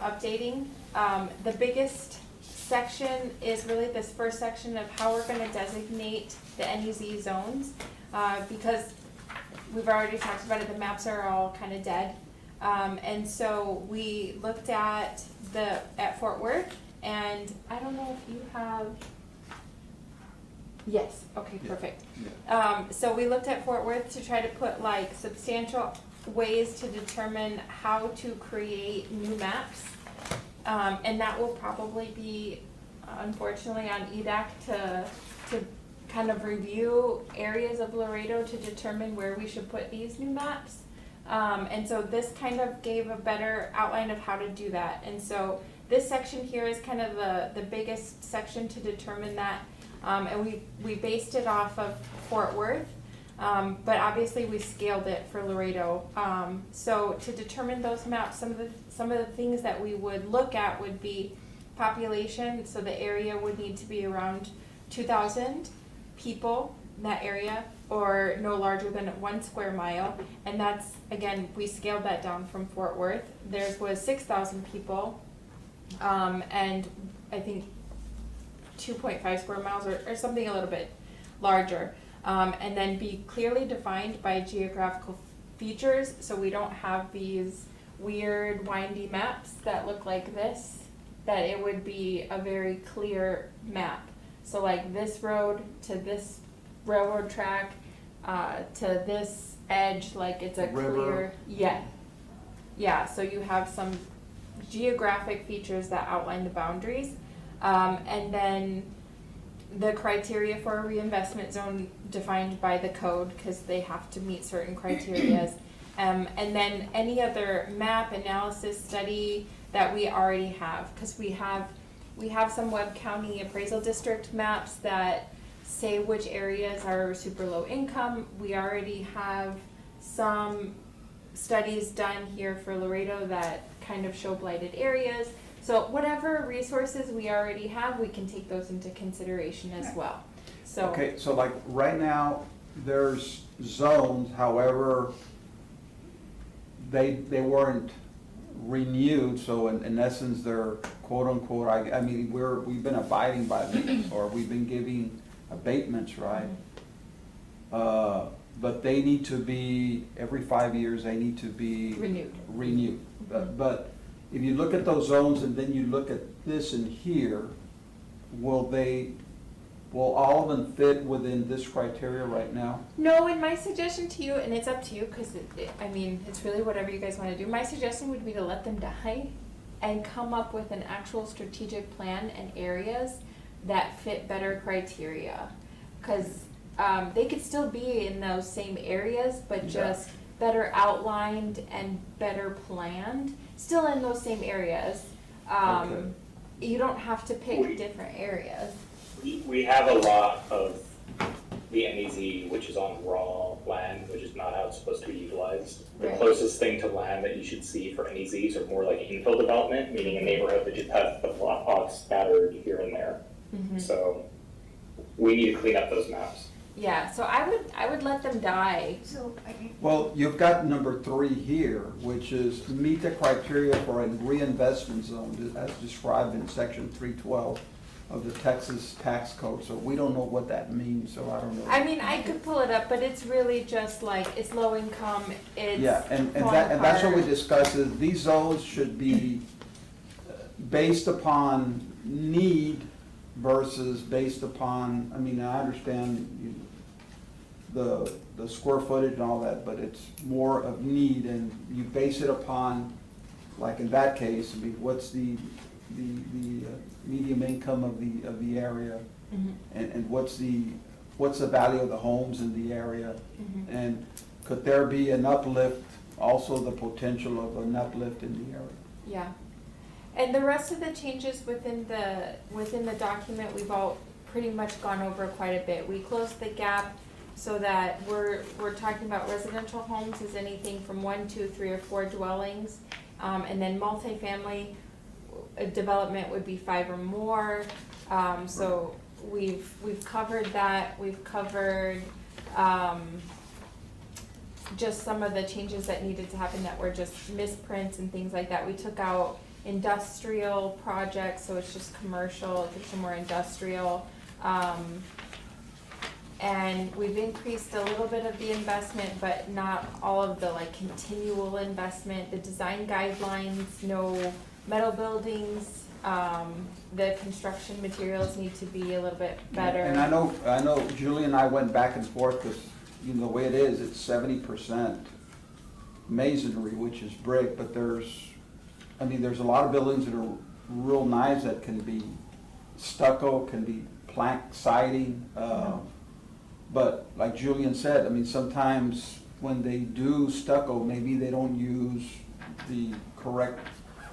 updating. The biggest section is really this first section of how we're gonna designate the NUZ zones. Because we've already talked about it, the maps are all kind of dead. And so we looked at Fort Worth, and I don't know if you have, yes, okay, Yeah. perfect. yeah. So we looked at Fort Worth to try to put like substantial ways to determine how to create new maps. And that will probably be, unfortunately, on EDAC to kind of review areas of Laredo to determine where we should put these new maps. And so this kind of gave a better outline of how to do that. And so this section here is kind of the biggest section to determine that. And we based it off of Fort Worth. But obviously we scaled it for Laredo. So to determine those maps, some of the things that we would look at would be population. So the area would need to be around 2,000 people in that area, or no larger than 1 square mile. And that's, again, we scaled that down from Fort Worth. Theirs was 6,000 people, and I think 2.5 square miles or something a little bit larger. And then be clearly defined by geographical features, so we don't have these weird windy maps that look like this, that it would be a very clear map. So like this road to this railroad track, to this edge, like it's a River. clear, yeah, so you have some geographic features that outline the boundaries. And then the criteria for a reinvestment zone defined by the code, because they have to meet certain criterias. And then any other map analysis study that we already have, because we have some Webb County appraisal district maps that say which areas are super low income. We already have some studies done here for Laredo that kind of show blighted areas. So whatever resources we already have, we can take those into consideration as well. So. Okay, so like right now, there's zones, however, they weren't renewed, so in essence, they're quote unquote, I mean, we've been abiding by these, or we've been giving abatements, right? But they need to be, every 5 years, they need to be Renewed. But if you look at those zones and then you look at this in here, will all of them fit within this criteria right now? No, and my suggestion to you, and it's up to you, because I mean, it's really whatever you guys want to do. My suggestion would be to let them die and come up with an actual strategic plan and areas that fit better criteria. Because they could still be in those same areas, but just better outlined and better planned, still in those same areas. Okay. You don't have to pick different areas. We have a lot of the NEZ, which is on raw land, which is not how it's supposed to be utilized. The Right. closest thing to land that you should see for NEZs are more like infill development, meaning a neighborhood that just has the block plots scattered here and there. So we need to clean up those maps. Yeah, so I would let them die. So, Well, you've got number 3 here, which is meet the criteria for a reinvestment zone as described in section 312 of the Texas tax code. So we don't know what that means, so I don't know. I mean, I could pull it up, but it's really just like, it's low income, it's Yeah, and falling that's what we apart. discussed, is these zones should be based upon need versus based upon, I mean, I understand the square footage and all that, but it's more of need, and you base it upon, like in that case, I mean, what's the medium income of the area, and what's the value of the homes in the area, and could there be an uplift, also the potential of an uplift in the area? Yeah. And the rest of the changes within the document, we've all pretty much gone over quite a bit. We closed the gap so that we're talking about residential homes as anything from 1, 2, 3, or 4 dwellings. And then multifamily development would be 5 or more. So we've covered that. We've covered just some of the changes that needed to happen that were just misprints and things like that. We took out industrial projects, so it's just commercial, there's some more industrial. And we've increased a little bit of the investment, but not all of the like continual investment. The design guidelines, no metal buildings, the construction materials need to be a little bit better. And I know Julie and I went back and forth, because, you know, the way it is, it's 70% masonry, which is brick, but there's a lot of buildings that are real nice that can be stucco, can be plank siding, but like Julian said, I mean, sometimes when they do stucco, maybe they don't use the correct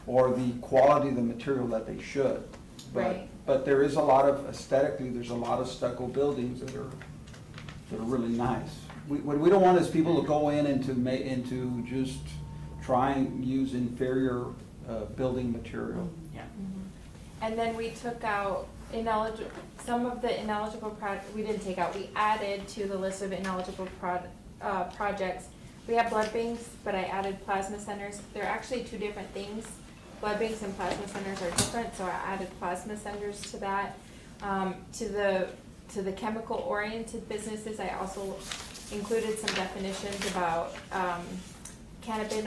or the quality of the material that they should. Right. But there is a lot of, aesthetically, there's a lot of stucco buildings that are really nice. What we don't want is people to go in into just try and use inferior building material. Yeah. And then we took out some of the ineligible we didn't take out, we added to the list of ineligible projects. We have blood banks, but I added plasma centers. They're actually 2 different things. Blood banks and plasma centers are different, so I added plasma centers to that. To the chemical oriented businesses, I also included some definitions about cannabis,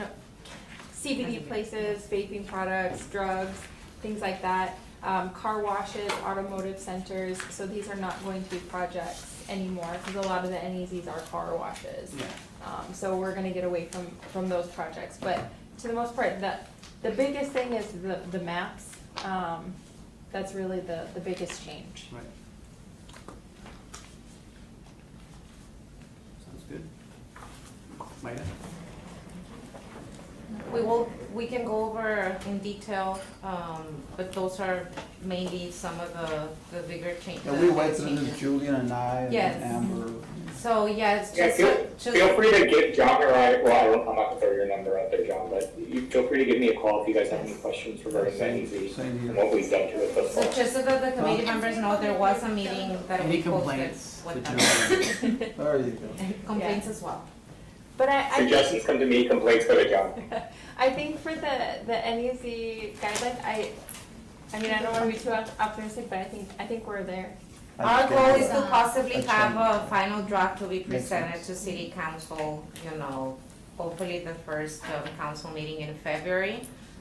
CBD places, vaping products, drugs, things like that. Car washes, automotive centers, so these are not going to be projects anymore, because a lot of the NEZs are car washes. So we're gonna get away from those projects, but to the most part, the biggest thing is the maps. That's really the biggest change. Right. Sounds good. Maida? We can go over in detail, but those are maybe some of the bigger changes. And we went through this, Julian and I, and Yes. Amber. So, yes, Yeah, just, feel just, free to give John or I, well, I'm not gonna throw your number out there, John, but you feel free to give me a call if you guys have any questions regarding the NEZ Same and here. what we've done to it thus so far. just so that the committee members know, there was a meeting that Any we posted complaints with that them. There you go. Complaints as well. But I think, Suggestions come to me, complaints go to John. I think for the NEC guidelines, I mean, I don't wanna be too optimistic, but I think we're there. Our goal is to possibly That's have fine. a final draft to be Makes presented sense. to city council, hopefully the first council meeting in February.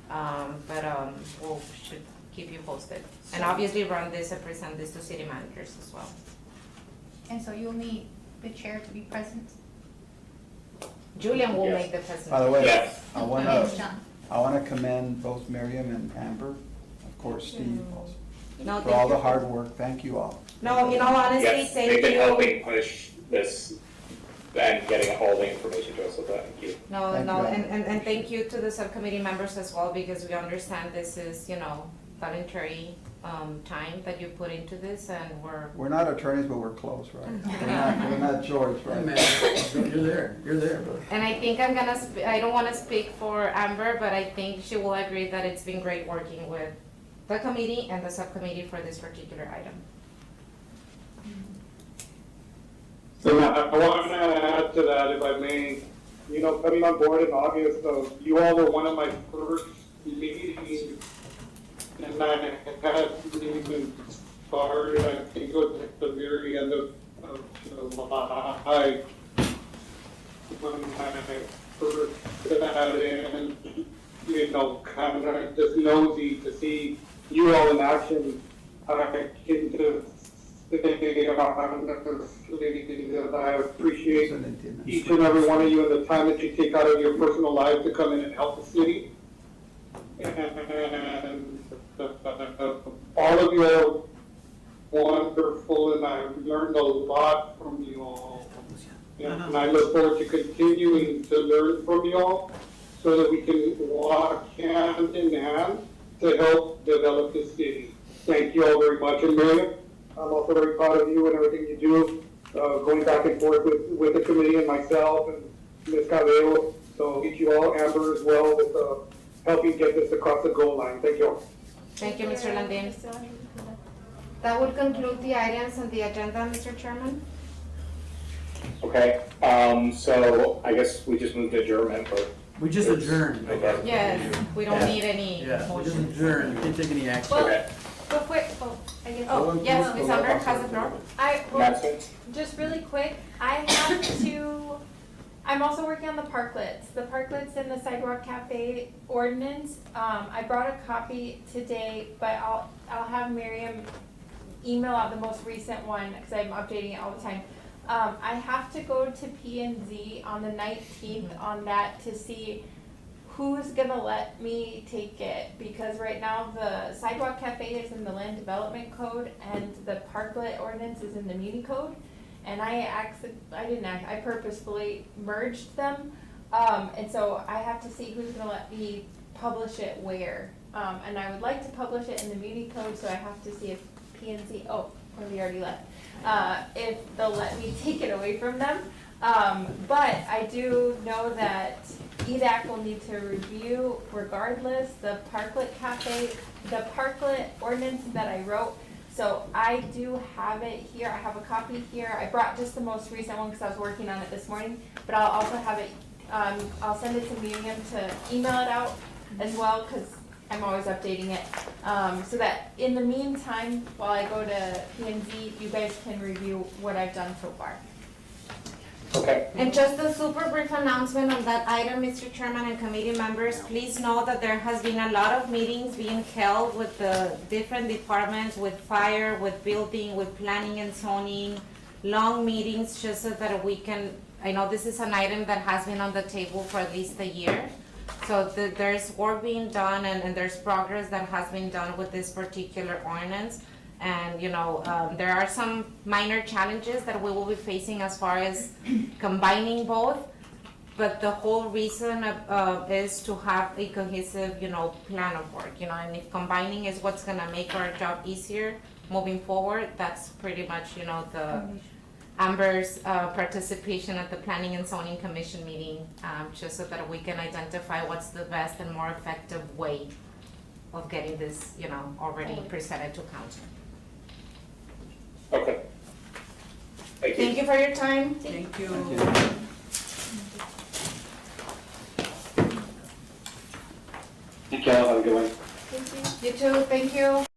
We'll should keep you posted. And obviously run this and present this to city managers as well. And so you'll need the chair to be present. Julian will Yes. make the By the presentation. way, Yes. I Thanks, wanna, John. I wanna commend both Miriam and Amber, of course, Steve also, No, for all thank the you. hard work. Thank you all. No, honestly, Yes, thank they've been you. helping push this and getting all the information to us, so thank you. No, Thank no, you. and thank you to the subcommittee members as well, because we understand this is, voluntary, time that you put into this, and We're not attorneys, but we're close, right? We're not George, Hey, right? man, you're there, bro. And I think I don't wanna speak for Amber, but I think she will agree that it's been great working with the committee and the subcommittee for this particular item. So I want to add to that, if I may, coming on board in August, you all were one of my first meetings, and I had even started, I think it was at the very end of July, when I first got in, kind of just nosy to see you all in action. I can just say honestly that I appreciate each and every one of you and the time that you take out of your personal life to come in and help the city. And all of you are wonderful, and I've learned a lot from you all. And I look forward to continuing to learn from you all so that we can walk hand in hand to help develop the city. Thank you all very much. And Miriam, I'm also very proud of you and everything you do, going back and forth with the committee and myself and Ms. Cabello. So each you all, Amber as well, with helping get this across the goal line. Thank you all. Thank you, Mr. Landin. That would conclude the items on the agenda, Mr. Chairman. Okay, so I guess we just moved to adjournment, but. We just adjourned. Okay. Yes, we don't need any Yeah, we just motion. adjourned, we didn't take any action. Well, Okay, But quick, I guess. Oh, yes, Ms. Amber has the floor. announcements? Just really quick, I'm also working on the parklets in the sidewalk cafe ordinance. I brought a copy today, but I'll have Miriam email out the most recent one, cause I'm updating it all the time. I have to go to P and Z on the 19th on that to see who's gonna let me take it, because right now the sidewalk cafe is in the land development code and the parklet ordinance is in the muni code. And I purposefully merged them, and so I have to see who's gonna let me publish it where. And I would like to publish it in the muni code, so I have to see if PNC, or they already left, if they'll let me take it away from them. But I do know that EDAC will need to review regardless the parklet cafe, the parklet ordinance that I wrote. So I do have it here, I have a copy here, I brought just the most recent one because I was working on it this morning, but I'll also have it, I'll send it to Miriam to email it out as well, because I'm always updating it. So that in the meantime, while I go to P&Z, you guys can review what I've done so far. Okay, And just a super brief announcement on that item, Mr. Chairman and committee members, please know that there has been a lot of meetings being held with the different departments, with fire, with building, with planning and zoning, long meetings, just so that we can, I know this is an item that has been on the table for at least a year. So there's work being done and there's progress that has been done with this particular ordinance. And, there are some minor challenges that we will be facing as far as combining both. But the whole reason is to have a cohesive, plan of work, and if combining is what's gonna make our job easier moving forward, that's pretty much, Amber's participation at the Planning and Zoning Commission meeting, just so that we can identify what's the best and more effective way of getting this, already presented to council. Okay. Thank you. Thank you for your time. Thank you. Thank y'all, have a good one. Thank you. You too, thank you.